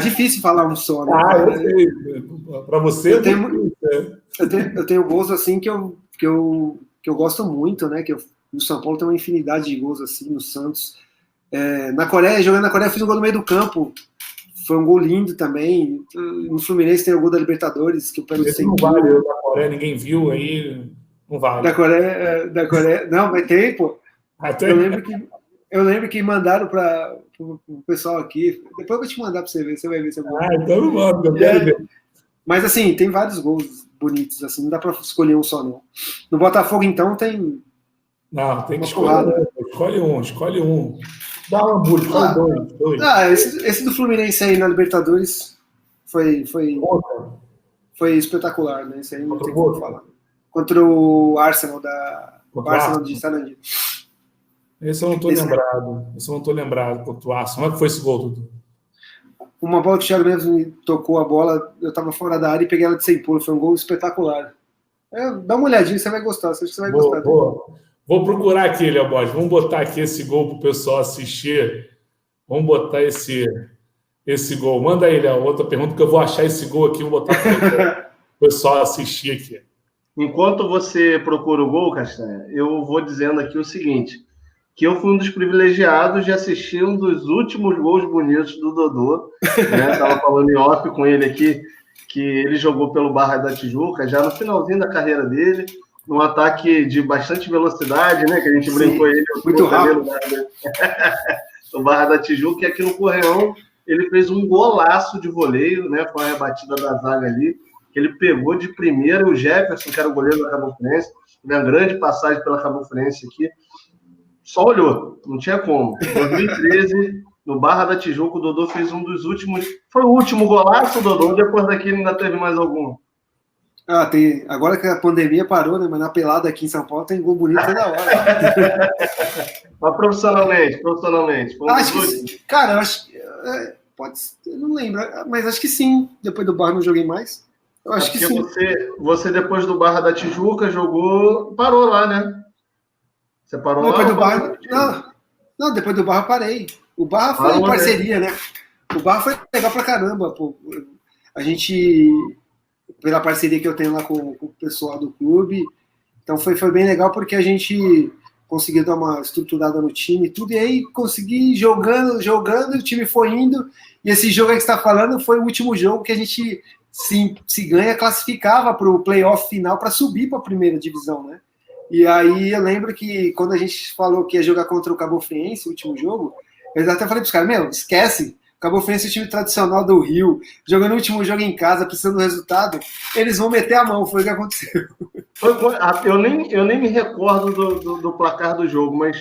Difícil falar um só, né? Eu sei. Para você, eu tenho gols assim que eu gosto muito, né? No São Paulo tem uma infinidade de gols assim, no Santos. Jogando na Coreia, eu fiz um gol no meio do campo. Foi um gol lindo também. No Fluminense tem o gol da Libertadores, que eu pego sempre. Não vale da Coreia, ninguém viu aí. Não vale. Da Coreia. Não, mas tem, pô. Até... Eu lembro que mandaram para o pessoal aqui. Depois eu vou te mandar para você ver, você vai ver se é bom. Então não manda, eu quero ver. Mas assim, tem vários gols bonitos, assim, não dá para escolher um só, não. No Botafogo, então, tem. Não, tem que escolher. Escolhe um. Dá uma bulha, escolhe dois. Esse do Fluminense aí na Libertadores foi espetacular, né? Isso aí não tem como falar. Contra o Arsenal de Sarandi. Esse eu não tô lembrado contra o Arsenal. Como é que foi esse gol, Dudu? Uma bola que o Thiago Neves me tocou a bola, eu tava fora da área e peguei ela de sem pulo. Foi um gol espetacular. Dá uma olhadinha, você vai gostar. Acho que você vai gostar. Vou procurar aqui, Léo Borges. Vamos botar aqui esse gol pro pessoal assistir. Vamos botar esse gol. Manda aí, Léo, outra pergunta, que eu vou achar esse gol aqui. Vou botar para o pessoal assistir aqui. Enquanto você procura o gol, Castanha, eu vou dizendo aqui o seguinte, que eu fui um dos privilegiados de assistir um dos últimos gols bonitos do Dodô. Estava falando em off com ele aqui, que ele jogou pelo Barra da Tijuca, já no finalzinho da carreira dele, num ataque de bastante velocidade, né? Que a gente brincou ele. Muito rápido. No Barra da Tijuca, e aqui no Correão, ele fez um golaço de voleio, né? Com a rebatida da zaga ali. Ele pegou de primeira o Jefferson, que era o goleiro da Cabo Frense, uma grande passagem pela Cabo Frense aqui. Só olhou, não tinha como. Em 2013, no Barra da Tijuca, o Dodô fez um dos últimos. Foi o último golaço, Dodô? Depois daquele ainda teve mais algum? Tem. Agora que a pandemia parou, né? Mas na pelada aqui em São Paulo tem gol bonito toda hora. Mas profissionalmente. Cara, acho que. Pode ser, eu não lembro, mas acho que sim. Depois do Barra não joguei mais. Eu acho que sim. Você, depois do Barra da Tijuca, parou lá, né? Você parou depois lá? Do Barra, não, depois do Barra parei. O Barra foi parceria, né? O Barra foi legal pra caramba. Pô. A gente, pela parceria que eu tenho lá com o pessoal do clube, então foi bem legal porque a gente conseguiu dar uma estruturada no time e tudo, e aí consegui jogando, o time foi indo, e esse jogo aí que você está falando foi o último jogo que a gente, se ganha, classificava para o playoff final para subir para a primeira divisão, né? E aí eu lembro que quando a gente falou que ia jogar contra o Cabo Friense, o último jogo, eu até falei para os caras, esquece, o Cabo Friense é o time tradicional do Rio, jogando o último jogo em casa, precisando do resultado, eles vão meter a mão, foi o que aconteceu. Eu nem me recordo do placar do jogo, mas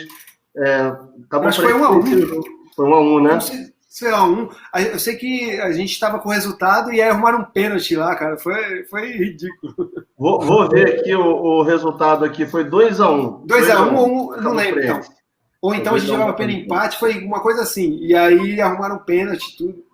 acho que foi 1-1. Foi 1-1, né? Não sei se foi 1-1. Eu sei que a gente estava com o resultado e aí arrumaram um pênalti lá, cara. Foi ridículo. Vou ver aqui o resultado aqui. Foi 2-1. 2-1 ou não lembro, então. Ou então a gente jogava pelo empate, foi uma coisa assim. E aí arrumaram um pênalti e tudo.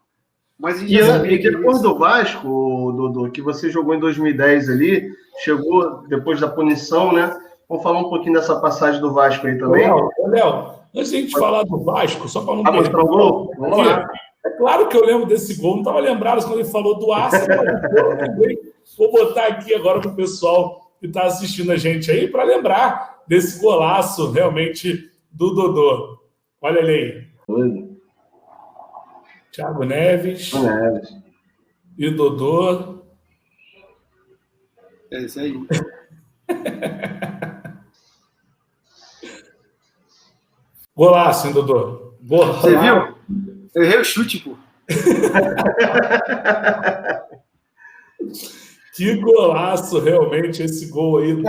Mas a gente já sabia que depois do Vasco, Dodô, que você jogou em 2010 ali, chegou depois da punição, né? Vamos falar um pouquinho dessa passagem do Vasco aí também. Léo, antes de a gente falar do Vasco, só para não perder. Vamos lá. É claro que eu lembro desse gol, não estava lembrado quando ele falou do Arsenal. Vou botar aqui agora para o pessoal que está assistindo a gente aí, para lembrar desse golaço realmente do Dodô. Olha ele aí. Thiago Neves. E Dodô. É isso aí. Golaço, hein, Dodô? Você viu? Eu errei o chute, pô. Que golaço, realmente, esse gol aí.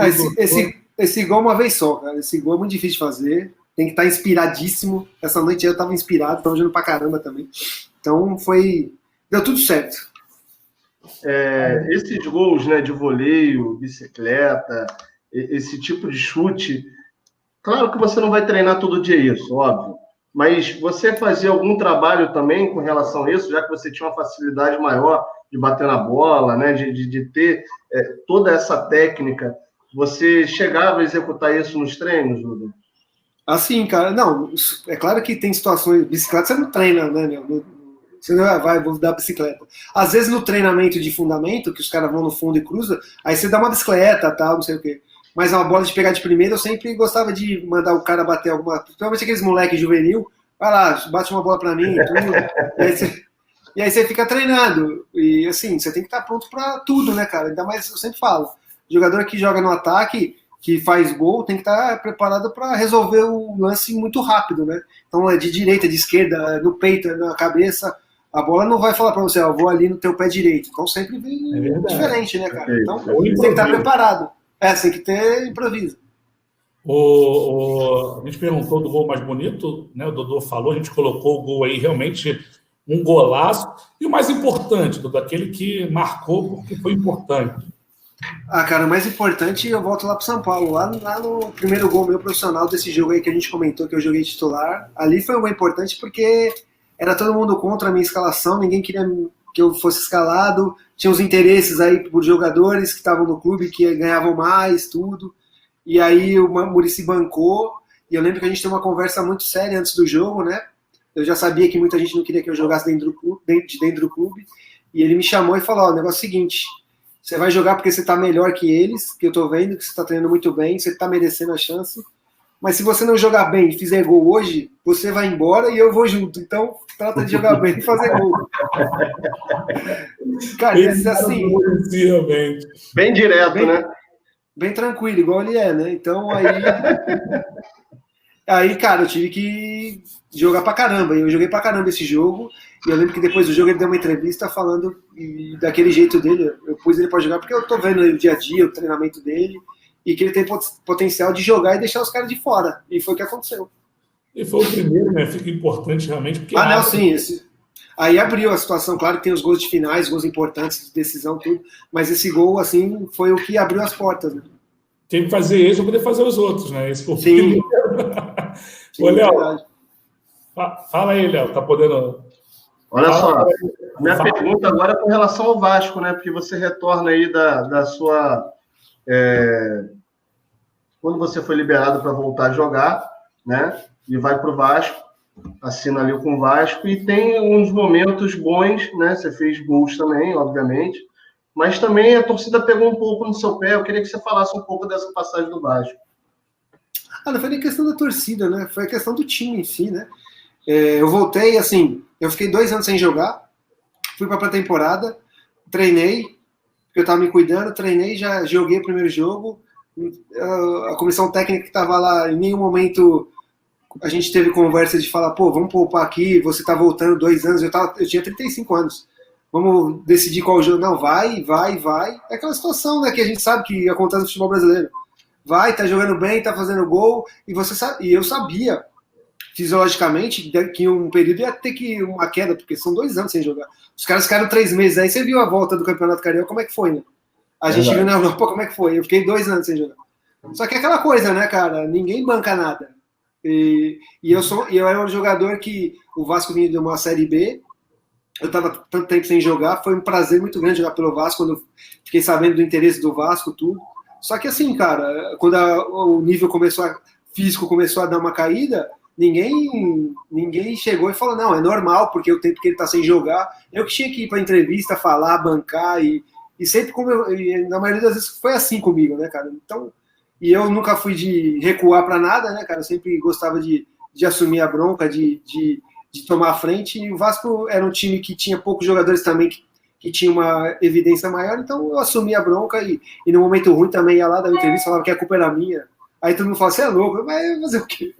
Esse gol uma vez só, cara. Esse gol é muito difícil de fazer. Tem que estar inspiradíssimo. Essa noite eu estava inspirado, estava jogando pra caramba também. Então deu tudo certo. Esses gols, né, de voleio, bicicleta, esse tipo de chute, claro que você não vai treinar todo dia isso, óbvio. Mas você fazia algum trabalho também com relação a isso, já que você tinha uma facilidade maior de bater na bola, né, de ter toda essa técnica. Você chegava a executar isso nos treinos, Dudu? Assim, cara, não, é claro que tem situações, bicicleta você não treina, né, meu? Você não vou dar bicicleta. Às vezes no treinamento de fundamento, que os caras vão no fundo e cruza, aí você dá uma bicicleta, tal, não sei o quê. Mas uma bola de pegar de primeira, eu sempre gostava de mandar o cara bater alguma... Principalmente aqueles moleques juvenil, vai lá, bate uma bola pra mim e tudo. E aí você fica treinando. E assim, você tem que estar pronto pra tudo, né, cara? Ainda mais, eu sempre falo, jogador que joga no ataque, que faz gol tem que estar preparado para resolver o lance muito rápido, né? Então é de direita, de esquerda, no peito, na cabeça. A bola não vai falar para você, vou ali no teu pé direito. Então sempre vem diferente, né, cara? Então você tem que estar preparado. Você tem que ter improviso. A gente perguntou do gol mais bonito, né? O Dodô falou, a gente colocou o gol aí, realmente um golaço. E o mais importante, Dodô, aquele que marcou porque foi importante. Cara, o mais importante, eu volto lá para São Paulo, lá no primeiro gol meu profissional desse jogo aí que a gente comentou, que eu joguei titular. Ali foi um gol importante porque era todo mundo contra a minha escalação, ninguém queria que eu fosse escalado, tinha os interesses aí por jogadores que estavam no clube, que ganhavam mais, tudo. E aí o Muricy bancou, e eu lembro que a gente teve uma conversa muito séria antes do jogo, né? Eu já sabia que muita gente não queria que eu jogasse dentro do clube, e ele me chamou e falou, o negócio é o seguinte, você vai jogar porque você tá melhor que eles, que eu tô vendo que você tá treinando muito bem, você tá merecendo a chance, mas se você não jogar bem e fizer gol hoje, você vai embora e eu vou junto, então trata de jogar bem e fazer gol. Cara, esse assim... Bem direto, né? Bem tranquilo, igual ele é, né? Então aí, cara, eu tive que jogar pra caramba. Eu joguei pra caramba esse jogo. E eu lembro que depois do jogo ele deu uma entrevista falando daquele jeito dele. Eu pus ele pra jogar porque eu tô vendo o dia a dia, o treinamento dele. E que ele tem potencial de jogar e deixar os caras de fora. E foi o que aconteceu. E foi o primeiro, né? Fica importante realmente. Porque não, sim. Aí abriu a situação, claro que tem os gols de finais, gols importantes, de decisão, tudo, mas esse gol, assim, foi o que abriu as portas, né? Tem que fazer esse para poder fazer os outros, né? Esse foi o Sim. Ô, Léo, fala aí, Léo, tá podendo... Olha só, minha pergunta agora é com relação ao Vasco, né? Porque você retorna aí da sua... Quando você foi liberado para voltar a jogar, né? E vai para o Vasco, assina ali com o Vasco, e tem uns momentos bons, né? Você fez gols também, obviamente, mas também a torcida pegou um pouco no seu pé. Eu queria que você falasse um pouco dessa passagem do Vasco. Não foi nem questão da torcida, né? Foi a questão do time em si, né? Eu voltei, assim, eu fiquei 2 anos sem jogar, fui para a pré-temporada, treinei, porque eu estava me cuidando, treinei, já joguei o primeiro jogo, a comissão técnica que estava lá, em nenhum momento... A gente teve conversa de falar, vamos poupar aqui, você tá voltando 2 anos, eu tinha 35 anos, vamos decidir qual jogo. Não, vai. É aquela situação, né, que a gente sabe que acontece no futebol brasileiro. Vai, tá jogando bem, tá fazendo gol, e você sabe, e eu sabia, fisiologicamente, que um período ia ter que uma queda, porque são 2 anos sem jogar. Os caras ficaram 3 meses, aí você viu a volta do Campeonato Carioca, como é que foi, né? A gente viu na Europa como é que foi, eu fiquei 2 anos sem jogar. Só que é aquela coisa, né, cara, ninguém banca nada. E eu era um jogador que o Vasco vinha de uma Série B, eu estava tanto tempo sem jogar, foi um prazer muito grande jogar pelo Vasco, quando eu fiquei sabendo do interesse do Vasco, tudo. Só que assim, cara, quando o nível físico começou a dar uma caída, ninguém chegou e falou, não, é normal, porque o tempo que ele está sem jogar, eu que tinha que ir para entrevista, falar, bancar, e sempre, na maioria das vezes, foi assim comigo, né, cara? Então... E eu nunca fui de recuar para nada, né, cara? Eu sempre gostava de assumir a bronca, de tomar a frente. E o Vasco era um time que tinha poucos jogadores também que tinha uma evidência maior, então eu assumi a bronca e no momento ruim também ia lá dar uma entrevista, falava que a culpa era minha. Aí todo mundo fala, você é louco, mas fazer o quê?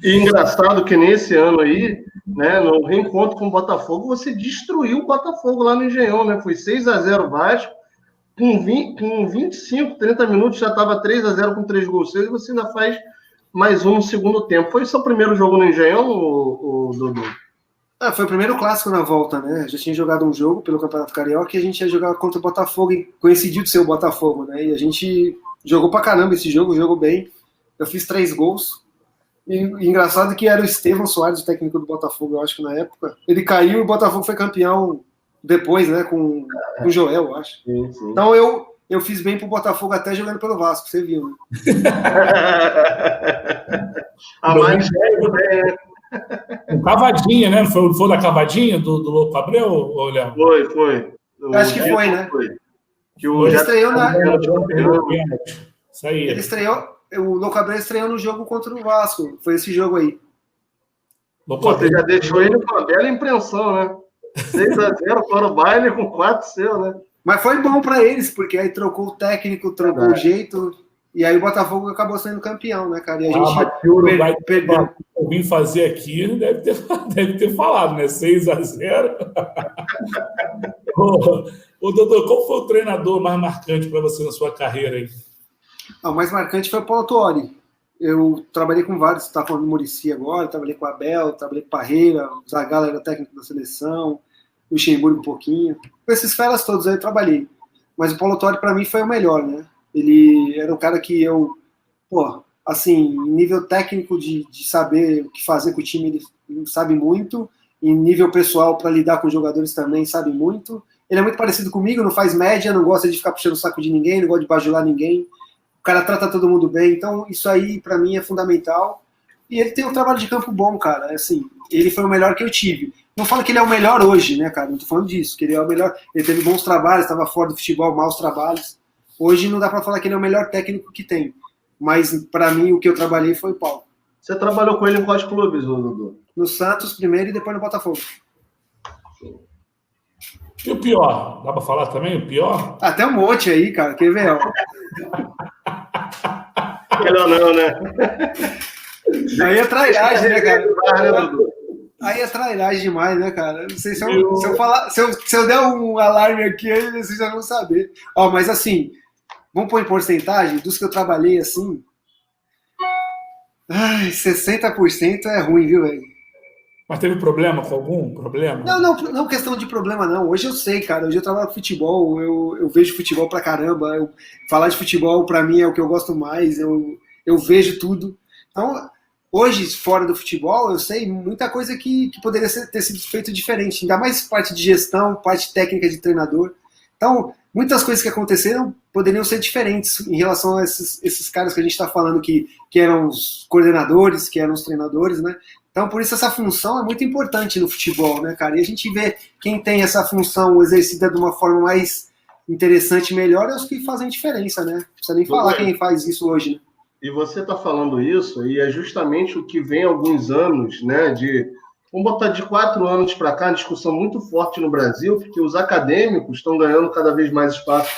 E engraçado que nesse ano aí, né, no reencontro com o Botafogo, você destruiu o Botafogo lá no Engenhão, né? Foi 6-0 Vasco. Com 25, 30 minutos já estava 3-0 com 3 gols seus, e você ainda faz mais um no segundo tempo. Foi o seu primeiro jogo no Engenhão, Dodô? Foi o primeiro clássico na volta, né? Já tinha jogado um jogo pelo Campeonato Carioca e a gente ia jogar contra o Botafogo, e coincidiu de ser o Botafogo, né? E a gente jogou pra caramba esse jogo, jogou bem. Eu fiz 3 gols. E engraçado que era o Estevão Soares, o técnico do Botafogo, eu acho que na época. Ele caiu e o Botafogo foi campeão depois, né, com o Joel, eu acho. Sim. Então eu fiz bem pro Botafogo até jogando pelo Vasco, você viu, né? A mais um cavadinha, né? Foi da cavadinha do Louco Abreu, Léo? Foi. Acho que foi, né? Que o ele estreou na... Isso aí. Ele estreou, o Louco Abreu estreou no jogo contra o Vasco, foi esse jogo aí. Você já deixou ele com uma bela impressão, né? 6-0 para o baile com 4 seu, né? Mas foi bom para eles, porque aí trocou o técnico, trocou o jeito. E aí o Botafogo acabou sendo campeão, né, cara? E a gente mas que o Uruguai perdeu. Vim fazer aqui, deve ter falado, né? 6-0. Ô, Dodô, qual foi o treinador mais marcante para você na sua carreira aí? O mais marcante foi o Paulo Tuori. Eu trabalhei com vários, você está falando do Muricy agora, trabalhei com o Abel, trabalhei com o Parreira, o Zagallo era técnico da seleção, o Luxemburgo um pouquinho. Com esses feras todos aí eu trabalhei. Mas o Paulo Tuori, para mim, foi o melhor, né? Ele era um cara que eu, assim, em nível técnico de saber o que fazer com o time, ele sabe muito. Em nível pessoal, para lidar com os jogadores também, sabe muito. Ele é muito parecido comigo, não faz média, não gosta de ficar puxando o saco de ninguém, não gosta de bajular ninguém. O cara trata todo mundo bem, então isso aí para mim é fundamental. E ele tem um trabalho de campo bom, cara. Assim, ele foi o melhor que eu tive. Não falo que ele é o melhor hoje, né, cara? Não tô falando disso, que ele é o melhor. Ele teve bons trabalhos, estava fora do futebol, maus trabalhos. Hoje não dá para falar que ele é o melhor técnico que tem. Mas para mim o que eu trabalhei foi o Paulo. Você trabalhou com ele em quais clubes, Dudu? No Santos primeiro e depois no Botafogo. E o pior? Dá para falar também o pior? Até um monte aí, cara. Quer ver? Melhor não, né? Aí é trairagem, né, cara? Aí é trairagem demais, né, cara? Não sei se eu falar, se eu der um alarme aqui, aí vocês já vão saber. Mas assim, vamos pôr em porcentagem dos que eu trabalhei assim. 60% é ruim, viu, velho? Mas teve problema com algum? Problema? Não questão de problema, não. Hoje eu sei, cara. Hoje eu trabalho com futebol, eu vejo futebol pra caramba. Falar de futebol, pra mim, é o que eu gosto mais. Eu vejo tudo. Então, hoje, fora do futebol, eu sei muita coisa que poderia ter sido feito diferente. Ainda mais parte de gestão, parte técnica de treinador. Então, muitas coisas que aconteceram poderiam ser diferentes em relação a esses caras que a gente está falando que eram os coordenadores, que eram os treinadores, né? Então, por isso, essa função é muito importante no futebol, né, cara? E a gente vê quem tem essa função exercida de uma forma mais interessante e melhor é os que fazem diferença, né? Não precisa nem falar quem faz isso hoje, né? E você está falando isso, e é justamente o que vem há alguns anos, né? Vamos botar de 4 anos para cá, uma discussão muito forte no Brasil, porque os acadêmicos estão ganhando cada vez mais espaço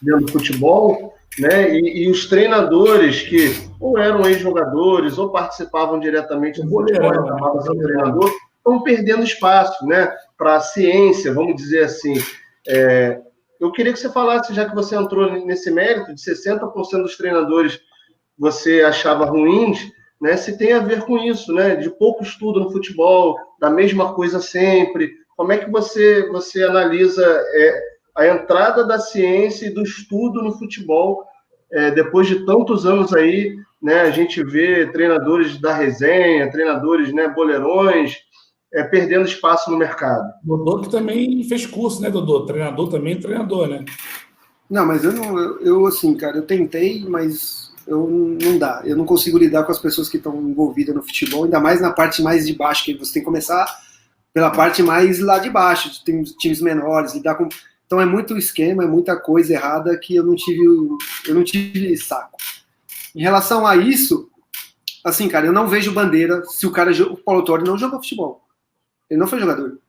dentro do futebol, né? E os treinadores que ou eram ex-jogadores ou participavam diretamente do futebol, estavam sendo treinador, estão perdendo espaço, né? Para a ciência, vamos dizer assim. Eu queria que você falasse, já que você entrou nesse mérito, de 60% dos treinadores você achava ruins, né? Se tem a ver com isso, né? De pouco estudo no futebol, da mesma coisa sempre. Como é que você analisa a entrada da ciência e do estudo no futebol depois de tantos anos aí, né? A gente vê treinadores da resenha, treinadores, né, boleirões, perdendo espaço no mercado. Dodô que também fez curso, né, Dodô? Treinador também, treinador, né? Não, mas eu assim, cara, eu tentei, mas não dá. Eu não consigo lidar com as pessoas que estão envolvidas no futebol, ainda mais na parte mais de baixo, que você tem que começar pela parte mais lá de baixo, tem times menores, lidar com... Então é muito esquema, é muita coisa errada que eu não tive saco. Em relação a isso, assim, cara, eu não vejo bandeira se o Paulo Tuori não jogou futebol. Ele não foi jogador.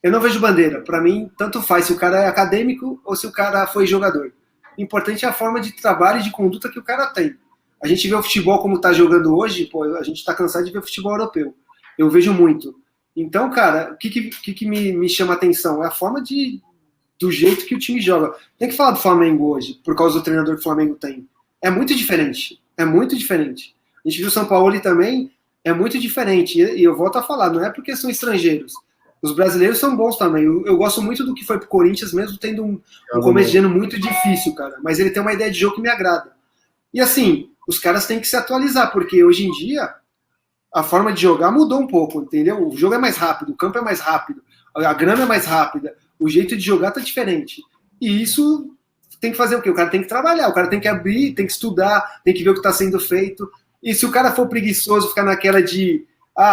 Eu não vejo bandeira. Para mim, tanto faz se o cara é acadêmico ou se o cara foi jogador. O importante é a forma de trabalho e de conduta que o cara tem. A gente vê o futebol como está jogando hoje, a gente está cansado de ver futebol europeu. Eu vejo muito. Então, cara, o que me chama a atenção? É a forma do jeito que o time joga. Tem que falar do Flamengo hoje, por causa do treinador que o Flamengo tem. É muito diferente. É muito diferente. A gente viu o São Paulo também, é muito diferente. E eu volto a falar, não é porque são estrangeiros. Os brasileiros são bons também. Eu gosto muito do que foi pro Corinthians, mesmo tendo um começo de ano muito difícil, cara. Mas ele tem uma ideia de jogo que me agrada. E assim, os caras têm que se atualizar, porque hoje em dia a forma de jogar mudou um pouco, entendeu? O jogo é mais rápido, o campo é mais rápido, a grama é mais rápida, o jeito de jogar tá diferente. E isso tem que fazer o quê? O cara tem que trabalhar, o cara tem que abrir, tem que estudar, tem que ver o que está sendo feito. E se o cara for preguiçoso, ficar naquela de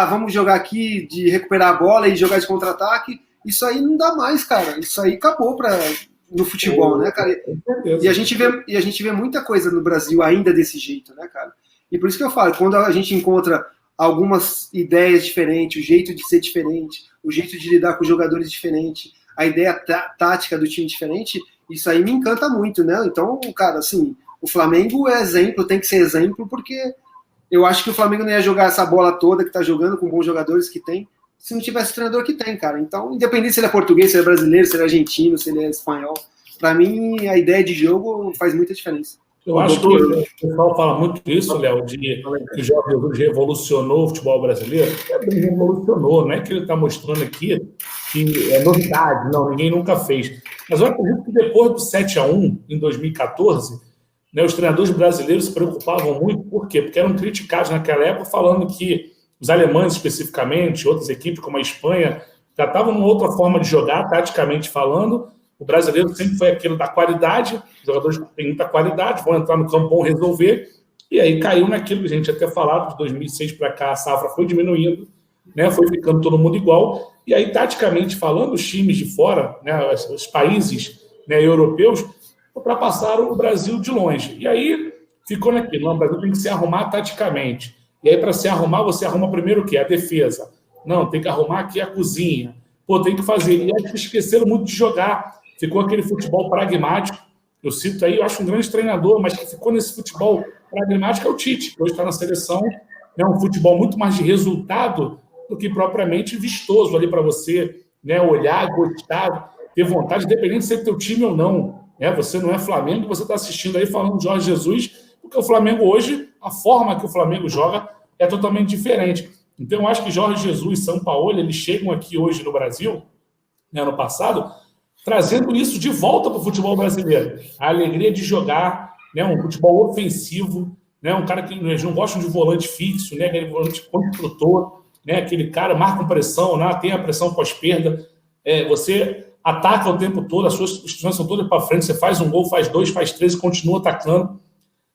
vamos jogar aqui, de recuperar a bola e jogar de contra-ataque, isso aí não dá mais, cara. Isso aí acabou no futebol, né, cara? E a gente vê muita coisa no Brasil ainda desse jeito, né, cara? E por isso que eu falo, quando a gente encontra algumas ideias diferentes, o jeito de ser diferente, o jeito de lidar com os jogadores diferente, a ideia tática do time diferente, isso aí me encanta muito, né? Então, cara, assim, O Flamengo é exemplo, tem que ser exemplo, porque eu acho que o Flamengo não ia jogar essa bola toda que tá jogando, com bons jogadores que tem, se não tivesse o treinador que tem, cara. Então, independente se ele é português, se ele é brasileiro, se ele é argentino, se ele é espanhol, para mim, a ideia de jogo faz muita diferença. Eu acho que o pessoal fala muito disso, Léo, de que o Jorge Jesus revolucionou o futebol brasileiro. Ele revolucionou, não é que ele está mostrando aqui que é novidade, não, ninguém nunca fez. Mas eu acredito que depois do 7-1, em 2014, né, os treinadores brasileiros se preocupavam muito, por quê? Porque eram criticados naquela época, falando que os alemães, especificamente, outras equipes como a Espanha, já estavam numa outra forma de jogar, taticamente falando. O brasileiro sempre foi aquilo da qualidade, os jogadores que têm muita qualidade, vão entrar no campo, vão resolver, e aí caiu naquilo que a gente até falava, de 2006 para cá, a safra foi diminuindo, né, foi ficando todo mundo igual, e aí, taticamente falando, os times de fora, né, os países, né, europeus, ultrapassaram o Brasil de longe. E aí ficou naquilo, não, o Brasil tem que se arrumar taticamente. E aí, para se arrumar, você arruma primeiro o quê? A defesa. Não, tem que arrumar aqui a cozinha. Pô, tem que fazer. E aí esqueceram muito de jogar. Ficou aquele futebol pragmático. Eu cito aí, eu acho um grande treinador, mas que ficou nesse futebol pragmático é o Tite, que hoje está na seleção. É um futebol muito mais de resultado do que propriamente vistoso ali para você, né, olhar, gostar, ter vontade, independente de ser teu time ou não. Né? Você não é Flamengo, você está assistindo aí falando de Jorge Jesus, porque o Flamengo hoje, a forma que o Flamengo joga é totalmente diferente. Então, eu acho que Jorge Jesus e São Paulo, eles chegam aqui hoje no Brasil, né, no passado, trazendo isso de volta para o futebol brasileiro. A alegria de jogar, né, um futebol ofensivo, né, um cara que não gosta de volante fixo, né, aquele volante construtor, né, aquele cara marca pressão, né, tem a pressão pós-perda, você ataca o tempo todo, as suas instituições são todas para frente, você faz um gol, faz dois, faz três e continua atacando.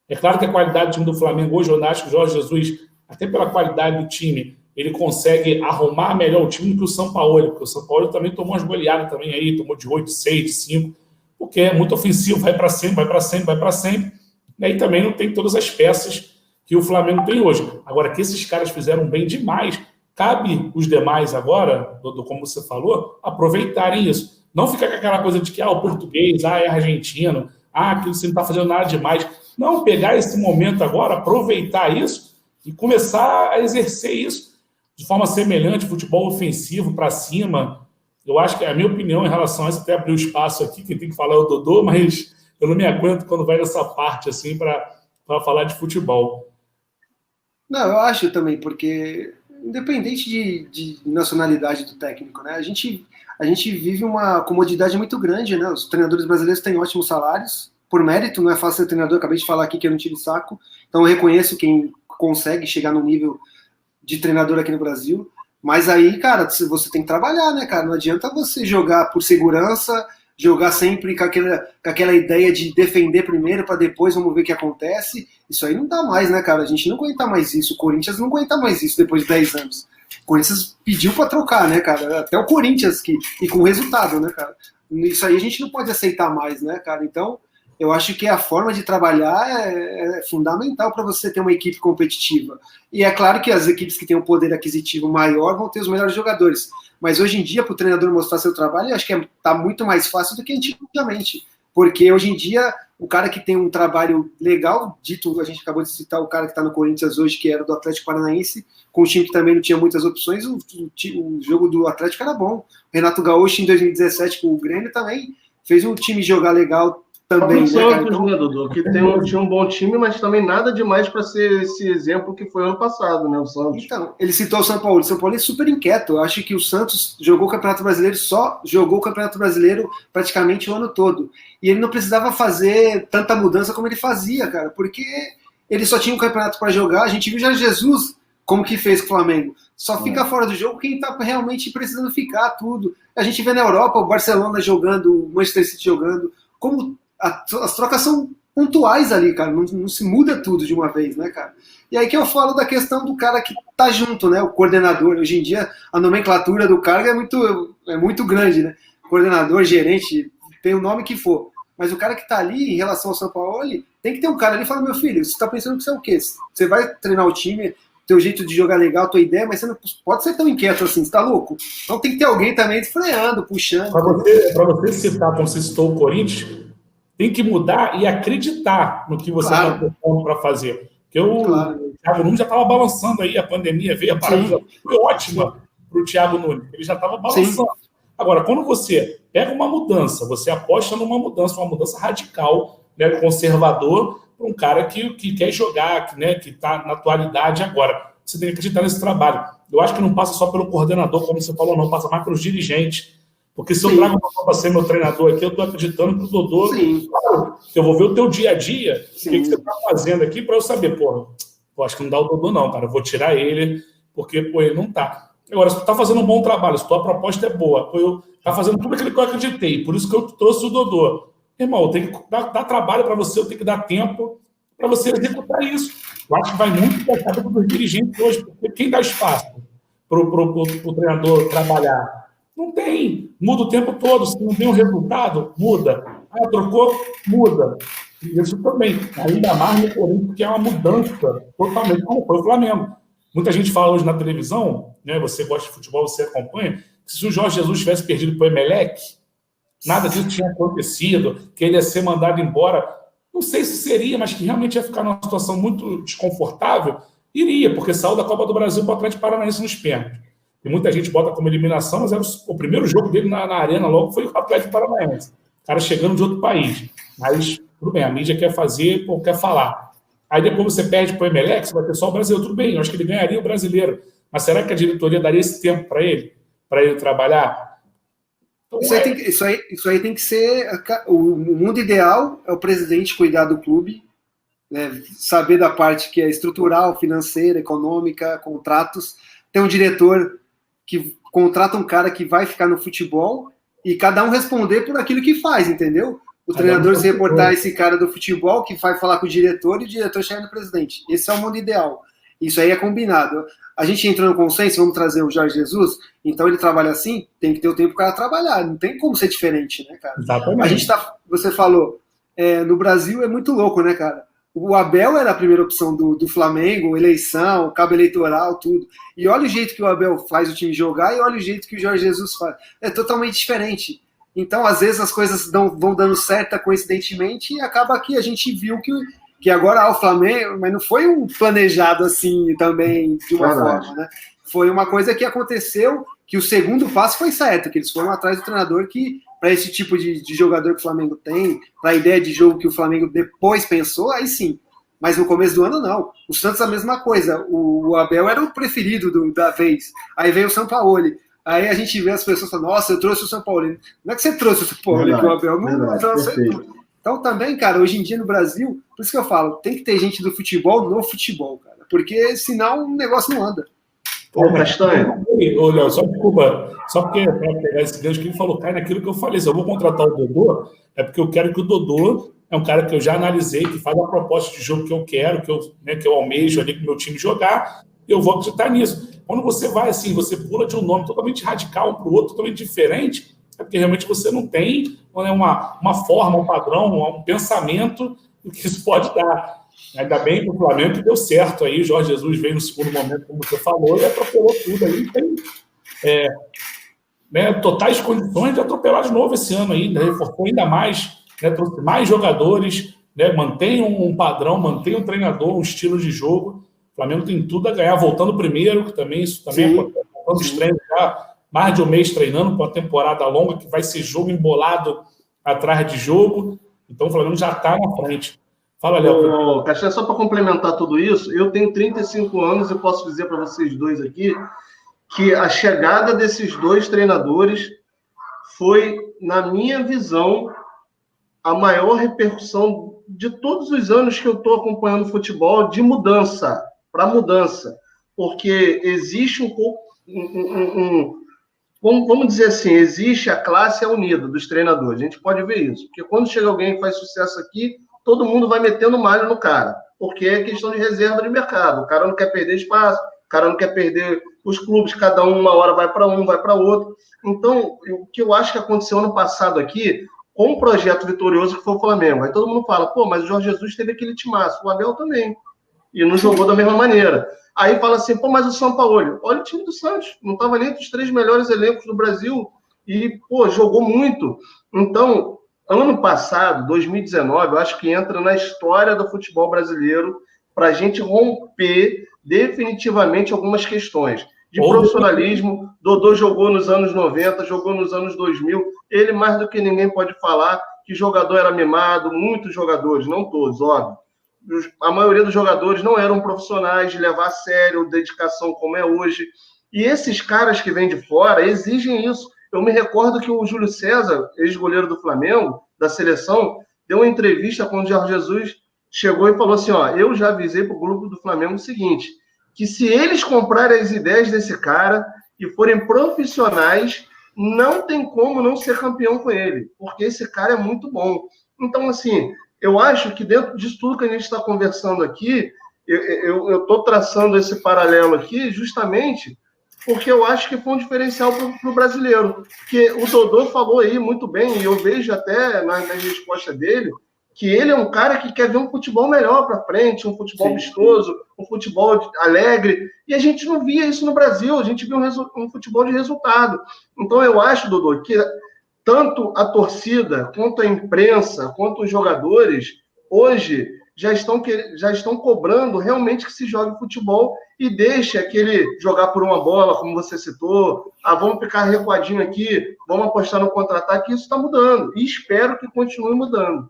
É claro que a qualidade do time do Flamengo hoje, eu acho que o Jorge Jesus, até pela qualidade do time, ele consegue arrumar melhor o time do que o São Paulo, porque o São Paulo também tomou umas goleadas também aí, tomou de 8, de 6, de 5, porque é muito ofensivo, vai para sempre, vai para sempre, vai para sempre, e aí também não tem todas as peças que o Flamengo tem hoje. Agora, que esses caras fizeram bem demais, cabe os demais agora, como você falou, aproveitarem isso. Não ficar com aquela coisa de que o português, é argentino, aquilo você não está fazendo nada demais. Não, pegar esse momento agora, aproveitar isso e começar a exercer isso de forma semelhante, futebol ofensivo para cima. Eu acho que a minha opinião em relação a isso, até abrir o espaço aqui, quem tem que falar é o Dodô, mas eu não me aguento quando vai nessa parte assim para falar de futebol. Não, eu acho também, porque independente de nacionalidade do técnico, né? A gente vive uma comodidade muito grande, né? Os treinadores brasileiros têm ótimos salários, por mérito, não é fácil ser treinador, acabei de falar aqui que eu não tive saco, então eu reconheço quem consegue chegar no nível de treinador aqui no Brasil, mas aí, cara, você tem que trabalhar, né, cara? Não adianta você jogar por segurança, jogar sempre com aquela ideia de defender primeiro para depois vamos ver o que acontece. Isso aí não dá mais, né, cara? A gente não aguenta mais isso. O Corinthians não aguenta mais isso depois de 10 anos. O Corinthians pediu para trocar, né, cara? Até o Corinthians, e com resultado, né, cara? Isso aí a gente não pode aceitar mais, né, cara? Então, eu acho que a forma de trabalhar é fundamental para você ter uma equipe competitiva. E é claro que as equipes que têm um poder aquisitivo maior vão ter os melhores jogadores. Mas hoje em dia, para o treinador mostrar seu trabalho, eu acho que está muito mais fácil do que antigamente. Porque hoje em dia, o cara que tem um trabalho legal, a gente acabou de citar o cara que está no Corinthians hoje, que era do Atlético Paranaense, com um time que também não tinha muitas opções, o jogo do Atlético era bom. O Renato Gaúcho, em 2017, com o Grêmio, também fez um time jogar legal também, né, Santos, então, né, Dudu? Que tinha um bom time, mas também nada demais para ser esse exemplo que foi ano passado, né? O Santos. Então, ele citou o São Paulo. O São Paulo é super inquieto. Eu acho que o Santos jogou o Campeonato Brasileiro, só jogou o Campeonato Brasileiro praticamente o ano todo. E ele não precisava fazer tanta mudança como ele fazia, cara, porque ele só tinha um campeonato para jogar. A gente viu já Jesus como que fez com o Flamengo. Só fica fora do jogo quem tá realmente precisando ficar, tudo. A gente vê na Europa o Barcelona jogando, o Manchester City jogando, como as trocas são pontuais ali, cara, não se muda tudo de uma vez, né, cara? E aí que eu falo da questão do cara que tá junto, né, o coordenador. Hoje em dia, a nomenclatura do cargo é muito grande, né? Coordenador, gerente, tem o nome que for. Mas o cara que tá ali, em relação ao São Paulo, tem que ter um cara ali e falar, meu filho, você tá pensando que você é o quê? Você vai treinar o time, teu jeito de jogar legal, tua ideia, mas você não pode ser tão inquieto assim, você tá louco? Então tem que ter alguém também freando, puxando. Para você citar, como você citou o Corinthians, tem que mudar e acreditar no que você está propondo para fazer. Porque o Thiago Nunes já estava balançando aí, a pandemia veio, a parada foi ótima para o Thiago Nunes, ele já estava balançando. Agora, quando você pega uma mudança, você aposta numa mudança radical, né, conservador, para um cara que quer jogar, né, que está na atualidade agora. Você tem que acreditar nesse trabalho. Eu acho que não passa só pelo coordenador, como você falou, não, passa mais pelos dirigentes. Porque se eu trago para ser meu treinador aqui, eu estou acreditando que o Dodô... Claro, eu vou ver o teu dia a dia, o que você está fazendo aqui, para eu saber, acho que não dá o Dodô não, cara, eu vou tirar ele, porque, ele não está. Agora, se tu está fazendo um bom trabalho, se tua proposta é boa, está fazendo tudo aquilo que eu acreditei, por isso que eu trouxe o Dodô. Irmão, eu tenho que dar trabalho para você, eu tenho que dar tempo para você executar isso. Eu acho que vai muito da cabeça dos dirigentes hoje, porque quem dá espaço para o treinador trabalhar? Não tem. Muda o tempo todo. Se não tem um resultado, muda. Trocou, muda. Isso também. Ainda mais no Corinthians, porque é uma mudança totalmente, como foi o Flamengo. Muita gente fala hoje na televisão, né, você gosta de futebol, você acompanha, que se o Jorge Jesus tivesse perdido para o Emelec, nada disso tinha acontecido, que ele ia ser mandado embora. Não sei se seria, mas que realmente ia ficar numa situação muito desconfortável. Iria, porque saiu da Copa do Brasil para o Atlético Paranaense nos pênaltis. E muita gente bota como eliminação, mas era o primeiro jogo dele na arena logo foi o Atlético Paranaense. O cara chegando de outro país. Mas, tudo bem, a mídia quer fazer, quer falar. Aí depois você perde para o Emelec, você vai ter só o brasileiro. Tudo bem, eu acho que ele ganharia o brasileiro. Mas será que a diretoria daria esse tempo para ele trabalhar? Então, isso aí tem que ser... O mundo ideal é o presidente cuidar do clube, né, saber da parte que é estrutural, financeira, econômica, contratos. Tem um diretor que contrata um cara que vai ficar no futebol e cada um responder por aquilo que faz, entendeu? O treinador se reportar esse cara do futebol que vai falar com o diretor e o diretor chegar no presidente. Esse é o mundo ideal. Isso aí é combinado. A gente entrou no consenso, vamos trazer o Jorge Jesus, então ele trabalha assim, tem que ter o tempo para trabalhar, não tem como ser diferente, né, cara? Exatamente. Você falou, no Brasil é muito louco, né, cara? O Abel era a primeira opção do Flamengo, eleição, cabo eleitoral, tudo. E olha o jeito que o Abel faz o time jogar e olha o jeito que o Jorge Jesus faz. É totalmente diferente. Então, às vezes, as coisas vão dando certo coincidentemente e acaba que a gente viu que agora o Flamengo... Mas não foi um planejado assim também, de uma forma, né? Foi uma coisa que aconteceu, que o segundo passo foi certo, que eles foram atrás do treinador que... Para esse tipo de jogador que o Flamengo tem, para a ideia de jogo que o Flamengo depois pensou, aí sim. Mas no começo do ano, não. O Santos, a mesma coisa. O Abel era o preferido da vez. Aí veio o Sampaoli. Aí a gente vê as pessoas falando, nossa, eu trouxe o Sampaoli. Não é que você trouxe o Sampaoli, que o Abel não trouxe. Então também, cara, hoje em dia no Brasil, por isso que eu falo, tem que ter gente do futebol no futebol, cara. Porque senão o negócio não anda. Ô, Castanho. Ô, Léo, só desculpa, só porque para pegar esse gancho que ele falou, cai naquilo que eu falei. Se eu vou contratar o Dodô, é porque eu quero que o Dodô é um cara que eu já analisei, que faz a proposta de jogo que eu quero, que eu almejo ali com o meu time jogar, e eu vou acreditar nisso. Quando você vai assim, você pula de um nome totalmente radical para o outro, totalmente diferente, é porque realmente você não tem uma forma, um padrão, um pensamento do que isso pode dar. Ainda bem que o Flamengo deu certo aí, o Jorge Jesus veio no segundo momento, como você falou, e atropelou tudo aí. Tem totais condições de atropelar de novo esse ano aí, né? Reforçou ainda mais, né? Trouxe mais jogadores, né? Mantém um padrão, mantém um treinador, um estilo de jogo. O Flamengo tem tudo a ganhar, voltando primeiro, que também isso também acontece, voltando os treinos já, mais de um mês treinando, com uma temporada longa, que vai ser jogo embolado atrás de jogo. Então o Flamengo já está na frente. Fala, Léo. Castanho, só para complementar tudo isso, eu tenho 35 anos e posso dizer para vocês dois aqui que a chegada desses dois treinadores foi, na minha visão, a maior repercussão de todos os anos que eu estou acompanhando futebol de mudança para mudança, porque existe vamos dizer assim, existe a classe unida dos treinadores, a gente pode ver isso, porque quando chega alguém que faz sucesso aqui, todo mundo vai metendo malho no cara, porque é questão de reserva de mercado. O cara não quer perder espaço, o cara não quer perder os clubes, cada uma hora vai para um, vai para outro. Então, o que eu acho que aconteceu ano passado aqui, com um projeto vitorioso que foi o Flamengo, aí todo mundo fala, mas o Jorge Jesus teve aquele timaço, o Abel também, e não jogou da mesma maneira. Aí fala assim, mas o Sampaoli, olha o time do Santos, não estava nem entre os 3 melhores elencos do Brasil, e, jogou muito. Então, ano passado, 2019, eu acho que entra na história do futebol brasileiro para a gente romper definitivamente algumas questões de profissionalismo. Dodô jogou nos anos 90, jogou nos anos 2000. Ele, mais do que ninguém, pode falar que jogador era mimado, muitos jogadores, não todos, óbvio. A maioria dos jogadores não eram profissionais de levar a sério, dedicação como é hoje. E esses caras que vêm de fora exigem isso. Eu me recordo que o Júlio César, ex-goleiro do Flamengo, da seleção, deu uma entrevista quando o Jorge Jesus chegou e falou assim, ó, eu já avisei para o grupo do Flamengo o seguinte, que se eles comprarem as ideias desse cara e forem profissionais, não tem como não ser campeão com ele, porque esse cara é muito bom. Então, assim, eu acho que dentro disso tudo que a gente está conversando aqui, eu estou traçando esse paralelo aqui justamente porque eu acho que foi um diferencial para o brasileiro. Porque o Dodô falou aí muito bem, e eu vejo até na resposta dele, que ele é um cara que quer ver um futebol melhor para frente, um futebol vistoso, um futebol alegre, e a gente não via isso no Brasil, a gente via um futebol de resultado. Então eu acho, Dodô, que tanto a torcida, quanto a imprensa, quanto os jogadores, hoje já estão cobrando realmente que se jogue futebol e deixe aquele jogar por uma bola, como você citou, vamos ficar recuadinho aqui, vamos apostar no contra-ataque, isso está mudando, e espero que continue mudando.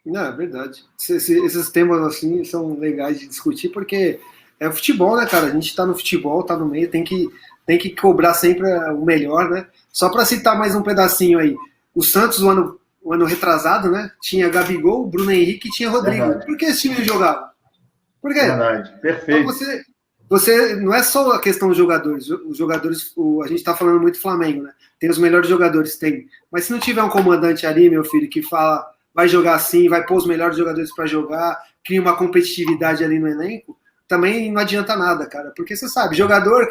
Não, é verdade. Esses temas assim são legais de discutir, porque é o futebol, né, cara? A gente tá no futebol, tá no meio, tem que cobrar sempre o melhor, né? Só para citar mais um pedacinho aí, o Santos, o ano retrasado, né? Tinha Gabigol, Bruno Henrique e tinha Rodrigo. Verdade. Por que esse time não jogava? Por quê? Verdade, perfeito. Então você não é só a questão dos jogadores. Os jogadores, a gente tá falando muito Flamengo, né? Tem os melhores jogadores, tem. Mas se não tiver um comandante ali, meu filho, que fala, vai jogar assim, vai pôr os melhores jogadores para jogar, cria uma competitividade ali no elenco, também não adianta nada, cara. Porque você sabe, jogador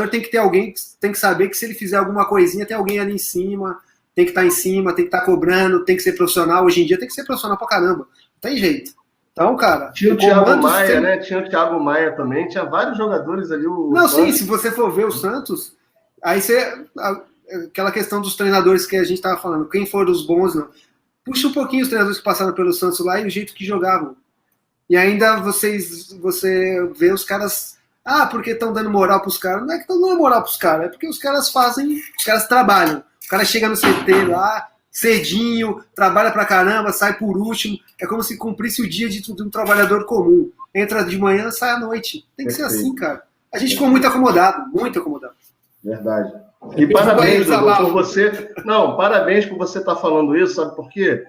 tem que ter alguém, tem que saber que se ele fizer alguma coisinha, tem alguém ali em cima, tem que estar em cima, tem que estar cobrando, tem que ser profissional. Hoje em dia tem que ser profissional pra caramba. Não tem jeito. Então, cara... Tinha o Thiago Maia, né? Tinha o Thiago Maia também. Tinha vários jogadores ali. Não, sim, se você for ver o Santos, aí aquela questão dos treinadores que a gente tava falando, quem foram os bons, não. Puxa um pouquinho os treinadores que passaram pelo Santos lá e o jeito que jogavam. E ainda você vê os caras... porque estão dando moral pros caras. Não é que estão dando moral pros caras, é porque os caras trabalham. O cara chega no CT lá, cedinho, trabalha pra caramba, sai por último. É como se cumprisse o dia de um trabalhador comum. Entra de manhã, sai à noite. Tem que ser assim, cara. A gente ficou muito acomodado, muito acomodado. Verdade. E parabéns, Dudu, por você... Não, parabéns por você estar falando isso, sabe por quê?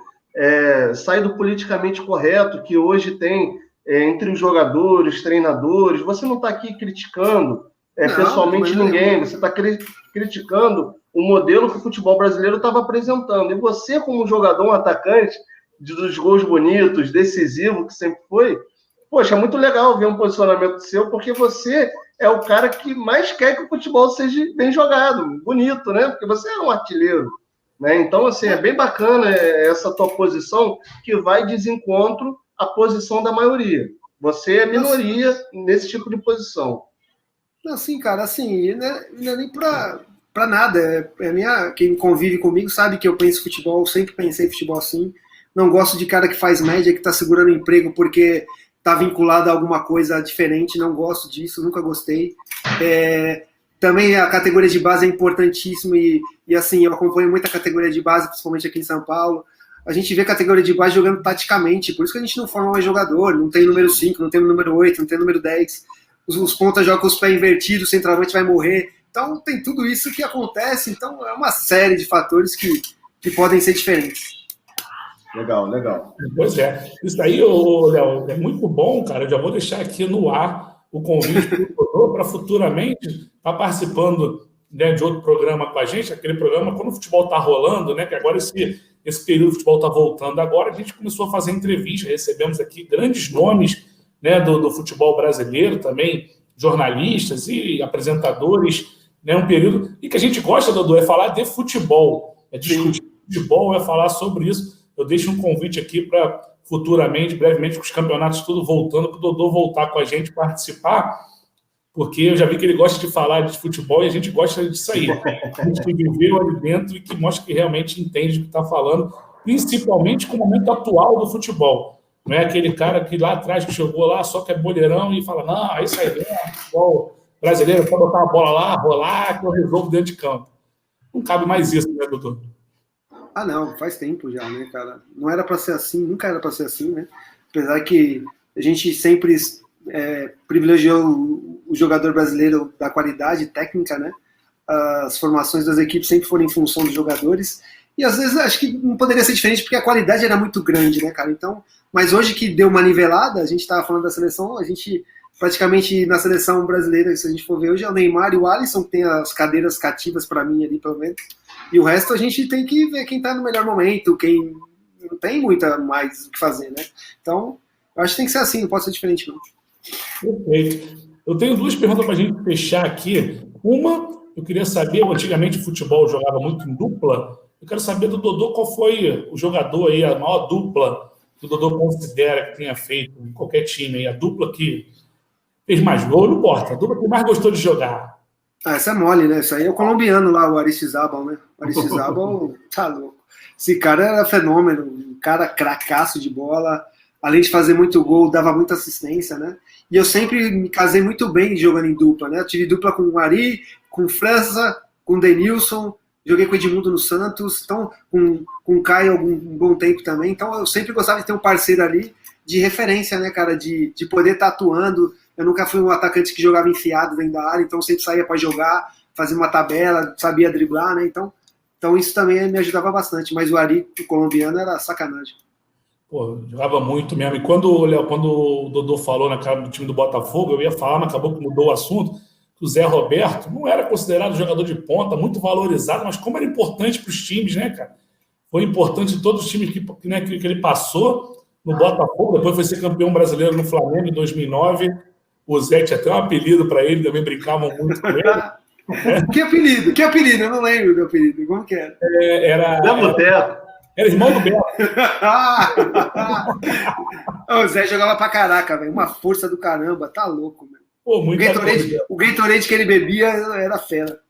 Sai do politicamente correto que hoje tem entre os jogadores, treinadores. Você não está aqui criticando pessoalmente ninguém, você está criticando o modelo que o futebol brasileiro estava apresentando. E você, como jogador, um atacante dos gols bonitos, decisivo que sempre foi, poxa, é muito legal ver um posicionamento seu, porque você é o cara que mais quer que o futebol seja bem jogado, bonito, né? Porque você é um artilheiro, né? Então, assim, é bem bacana essa tua posição que vai desencontro à posição da maioria. Você é minoria nesse tipo de posição. Assim, cara, assim, não é nem pra nada. Quem convive comigo sabe que eu penso futebol, sempre pensei futebol assim. Não gosto de cara que faz média, que tá segurando emprego porque tá vinculado a alguma coisa diferente. Não gosto disso, nunca gostei. Também a categoria de base é importantíssima e assim, eu acompanho muita categoria de base, principalmente aqui em São Paulo. A gente vê categoria de base jogando taticamente, por isso que a gente não forma mais jogador, não tem número 5, não tem número 8, não tem número 10. Os pontas jogam com os pés invertidos, o centroavante vai morrer. Então tem tudo isso que acontece, então é uma série de fatores que podem ser diferentes. Legal, legal. Pois é. Isso aí, Léo, é muito bom, cara. Eu já vou deixar aqui no ar o convite para futuramente estar participando, né, de outro programa com a gente, aquele programa quando o futebol está rolando, né? Que agora esse período do futebol está voltando agora, a gente começou a fazer entrevistas, recebemos aqui grandes nomes, né, do futebol brasileiro também, jornalistas e apresentadores, né, um período, e que a gente gosta, Dodô, é falar de futebol, é discutir futebol, é falar sobre isso. Eu deixo um convite aqui para futuramente, brevemente, com os campeonatos tudo voltando, para o Dodô voltar com a gente, participar porque eu já vi que ele gosta de falar de futebol e a gente gosta disso aí. A gente que viveu ali dentro e que mostra que realmente entende o que está falando, principalmente com o momento atual do futebol. Não é aquele cara que lá atrás que jogou lá só que é boleirão e fala, não, é isso aí, futebol brasileiro, pode botar uma bola lá, rolar, que eu resolvo dentro de campo. Não cabe mais isso, né, doutor? Ah, não, faz tempo já, né, cara? Não era para ser assim, nunca era para ser assim, né? Apesar que a gente sempre privilegiou o jogador brasileiro da qualidade técnica, né? As formações das equipes sempre foram em função dos jogadores. E às vezes acho que não poderia ser diferente porque a qualidade era muito grande, né, cara? Então, mas hoje que deu uma nivelada, a gente estava falando da seleção, a gente praticamente na seleção brasileira, se a gente for ver hoje, é o Neymar e o Alisson que tem as cadeiras cativas para mim ali, pelo menos. E o resto a gente tem que ver quem está no melhor momento, quem não tem muita mais o que fazer, né? Então, eu acho que tem que ser assim, não pode ser diferente, não. Perfeito. Eu tenho duas perguntas para a gente fechar aqui. Uma, eu queria saber, antigamente o futebol jogava muito em dupla. Eu quero saber do Dodô qual foi o jogador aí, a maior dupla que o Dodô considera que tenha feito em qualquer time aí, a dupla que fez mais gol, não importa, a dupla que mais gostou de jogar. Ah, essa é mole, né? Isso aí é o colombiano lá, o Aristizábal, né? O Aristizábal tá louco. Esse cara era fenômeno, um cara cracaço de bola, além de fazer muito gol, dava muita assistência, né? E eu sempre me casei muito bem jogando em dupla, né? Eu tive dupla com o Ari, com o França, com o Denilson, joguei com o Edmundo no Santos, então com o Caio algum bom tempo também. Então eu sempre gostava de ter um parceiro ali de referência, né, cara? De poder estar atuando. Eu nunca fui um atacante que jogava enfiado dentro da área, então eu sempre saía para jogar, fazia uma tabela, sabia driblar, né? Então isso também me ajudava bastante. Mas o Ari, o colombiano, era sacanagem. Pô, jogava muito mesmo. E quando o Dodô falou na cara do time do Botafogo, eu ia falar, mas acabou que mudou o assunto. O Zé Roberto não era considerado jogador de ponta, muito valorizado, mas como era importante para os times, né, cara? Foi importante em todos os times que ele passou no Botafogo, depois foi ser campeão brasileiro no Flamengo em 2009. O Zé tinha até um apelido para ele, também brincavam muito com ele. Que apelido? Que apelido? Eu não lembro do apelido. Como que era? Era irmão do Beto. O Zé jogava pra caraca, velho. Uma força do caramba, tá louco, meu. Pô, o Gatorade que ele bebia era fera.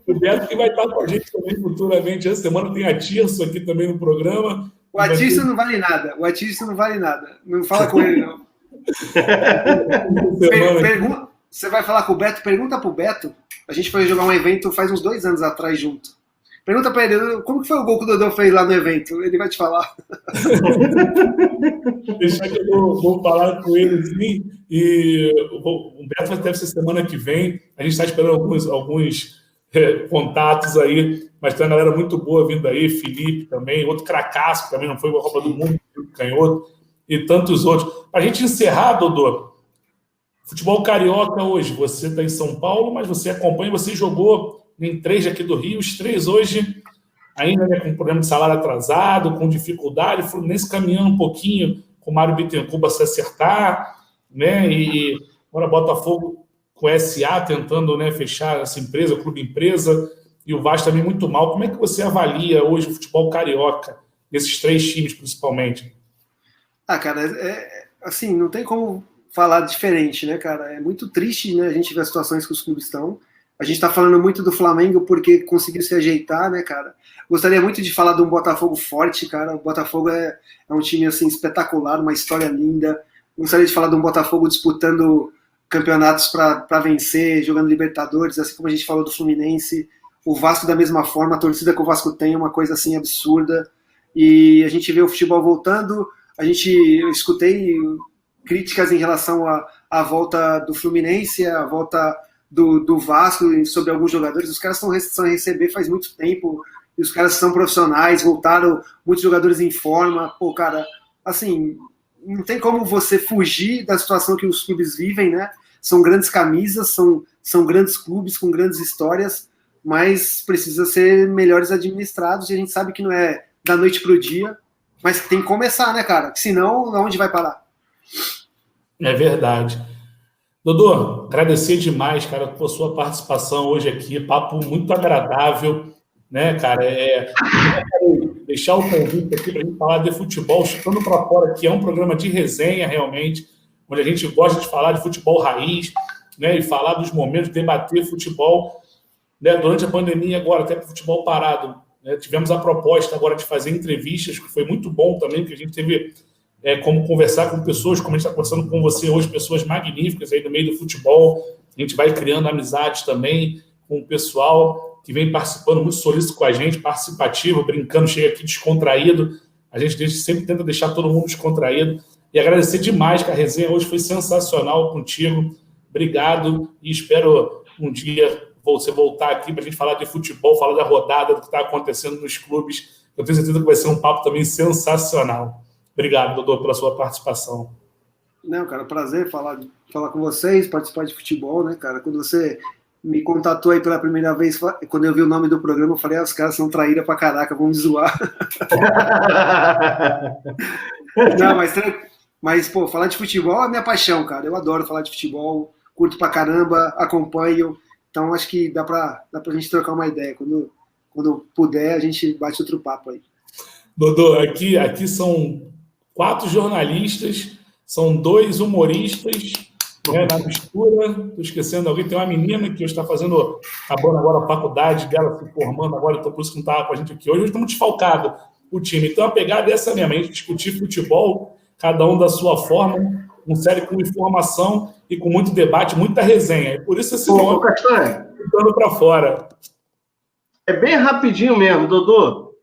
O Beto que vai estar com a gente também futuramente. Essa semana tem a Tirso aqui também no programa. O Atirso não vale nada. O Atirso não vale nada. Não fala com ele, não. Você vai falar com o Beto? Pergunta pro Beto. A gente foi jogar um evento faz uns 2 anos atrás junto. Pergunta pra ele, como que foi o gol que o Dodô fez lá no evento? Ele vai te falar. Deixa que eu vou falar com ele sim. E o Beto deve ser semana que vem. A gente está esperando alguns contatos aí, mas tem uma galera muito boa vindo aí. Felipe também, outro cracaço que também não foi a Copa do Mundo, canhoto, e tantos outros. Para a gente encerrar, Dodô, futebol carioca hoje, você está em São Paulo, mas você acompanha, você jogou em 3 aqui do Rio, os 3 hoje ainda, né, com problema de salário atrasado, com dificuldade, o Fluminense caminhando um pouquinho com o Mário Bittencourt para se acertar, né, e agora Botafogo com o SA tentando, né, fechar essa empresa, o clube empresa, e o Vasco também muito mal. Como é que você avalia hoje o futebol carioca, desses 3 times principalmente? Ah, cara, assim, não tem como falar diferente, né, cara? É muito triste, né, a gente ver as situações que os clubes estão. A gente está falando muito do Flamengo porque conseguiu se ajeitar, né, cara? Gostaria muito de falar de um Botafogo forte, cara. O Botafogo é um time, assim, espetacular, uma história linda. Gostaria de falar de um Botafogo disputando campeonatos para vencer, jogando Libertadores, assim como a gente falou do Fluminense. O Vasco da mesma forma, a torcida que o Vasco tem é uma coisa, assim, absurda. E a gente vê o futebol voltando. Eu escutei críticas em relação à volta do Fluminense, à volta do Vasco sobre alguns jogadores. Os caras estão a receber faz muito tempo, e os caras são profissionais, voltaram muitos jogadores em forma. Pô, cara, assim, não tem como você fugir da situação que os clubes vivem, né? São grandes camisas, são grandes clubes com grandes histórias, mas precisa ser melhores administrados, e a gente sabe que não é da noite pro dia, mas tem que começar, né, cara? Senão, aonde vai parar? É verdade. Dodô, agradecer demais, cara, por sua participação hoje aqui, papo muito agradável, né, cara? Deixar o convite aqui para a gente falar de futebol, chutando para fora, que é um programa de resenha, realmente, onde a gente gosta de falar de futebol raiz, né, e falar dos momentos, debater futebol, né, durante a pandemia agora, até para o futebol parado, né, tivemos a proposta agora de fazer entrevistas, que foi muito bom também, que a gente teve como conversar com pessoas, como a gente está conversando com você hoje, pessoas magníficas aí no meio do futebol. A gente vai criando amizades também com o pessoal que vem participando muito solícito com a gente, participativo, brincando, chega aqui descontraído. A gente sempre tenta deixar todo mundo descontraído. E agradecer demais, que a resenha hoje foi sensacional contigo. Obrigado e espero um dia você voltar aqui para a gente falar de futebol, falar da rodada, do que está acontecendo nos clubes. Eu tenho certeza que vai ser um papo também sensacional. Obrigado, Dodô, pela sua participação. Não, cara, prazer falar com vocês, participar de futebol, né, cara? Quando você me contatou aí pela primeira vez, quando eu vi o nome do programa, eu falei, os caras são traíra pra caraca, vão me zoar. Não, mas, pô, falar de futebol é minha paixão, cara. Eu adoro falar de futebol, curto pra caramba, acompanho. Então, acho que dá pra gente trocar uma ideia. Quando puder, a gente bate outro papo aí. Dodô, aqui são 4 jornalistas, são 2 humoristas, né, na mistura. Estou esquecendo alguém, tem uma menina que está acabando agora a faculdade dela, se formando agora, então por isso que não estava com a gente aqui hoje. Hoje estamos desfalcados o time. Então a pegada é essa mesmo, a gente discutir futebol, cada um da sua forma, um série com informação e com muito debate, muita resenha. E por isso esse nome está ficando para fora. É bem rapidinho mesmo, Dodô.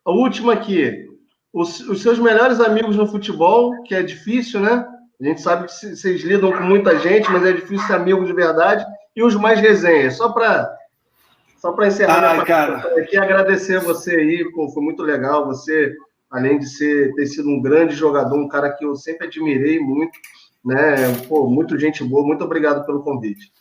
A última aqui. Os seus melhores amigos no futebol, que é difícil, né? A gente sabe que vocês lidam com muita gente, mas é difícil ser amigo de verdade. E os mais resenhas. Só para encerrar cara, aqui, agradecer a você aí. Pô, foi muito legal. Você, além de ter sido um grande jogador, um cara que eu sempre admirei muito, né? Pô, muito gente boa. Muito obrigado pelo convite.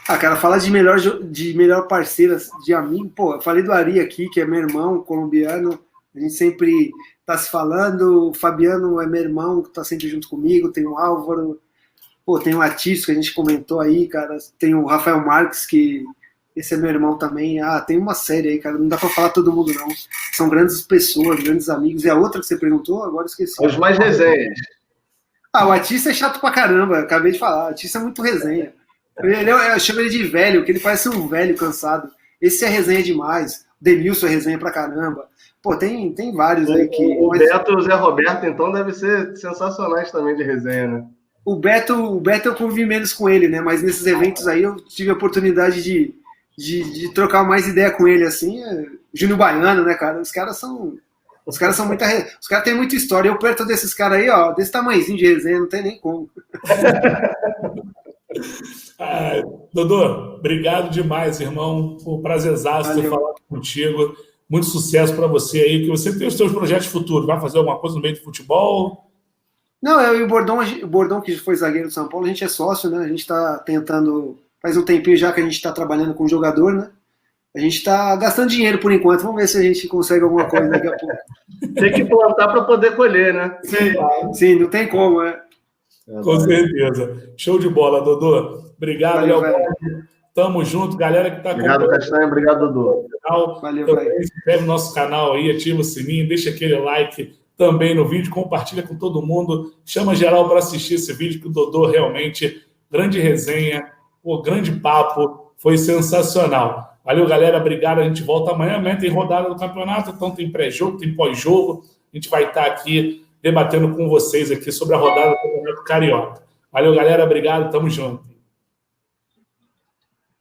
Cara, falar de melhor parceira, de amigo, pô, eu falei do Ari aqui, que é meu irmão colombiano. A gente sempre tá se falando. O Fabiano é meu irmão, que tá sempre junto comigo. Tem o Álvaro, pô, tem o Atício, que a gente comentou aí, cara. Tem o Rafael Marques, que esse é meu irmão também. Tem uma série aí, cara. Não dá pra falar todo mundo, não. São grandes pessoas, grandes amigos. E a outra que você perguntou, agora esqueci. Os mais resenhas. O Atício é chato pra caramba, acabei de falar. O Atício é muito resenha. Eu chamo ele de velho, que ele parece um velho cansado. Esse é resenha demais. O Denilson é resenha pra caramba. Pô, tem vários aí que... O Beto e o Zé Roberto, então, devem ser sensacionais também de resenha, né? O Beto eu convivi menos com ele, né? Mas nesses eventos aí eu tive a oportunidade de trocar mais ideia com ele, assim. Júnior Baiano, né, cara? Os caras são Os caras têm muita história. Eu perto desses caras aí, ó, desse tamanhozinho de resenha, não tem nem como. Dodô, obrigado demais, irmão. Foi um prazerzaço ter falado contigo. Muito sucesso para você aí, que você tem os seus projetos futuros. Vai fazer alguma coisa no meio de futebol? Não, eu e o Bordão, que foi zagueiro do São Paulo, a gente é sócio, né? A gente está tentando... Faz um tempinho já que a gente está trabalhando com o jogador, né? A gente está gastando dinheiro por enquanto. Vamos ver se a gente consegue alguma coisa daqui a pouco. Tem que plantar para poder colher, né? Sim, não tem como, né? Com certeza. Show de bola, Dodô. Obrigado, Léo. Tamo junto, galera que está acompanhando. Obrigado, Castanha. Obrigado, Dodô. Valeu, então, se inscreve no nosso canal aí, ativa o sininho, deixa aquele like também no vídeo, compartilha com todo mundo, chama geral para assistir esse vídeo, que o Dodô realmente, grande resenha, grande papo, foi sensacional. Valeu, galera, obrigado, a gente volta amanhã, tem rodada do campeonato, então tem pré-jogo, tem pós-jogo, a gente vai estar aqui debatendo com vocês aqui sobre a rodada do Campeonato Carioca. Valeu, galera, obrigado, tamo junto.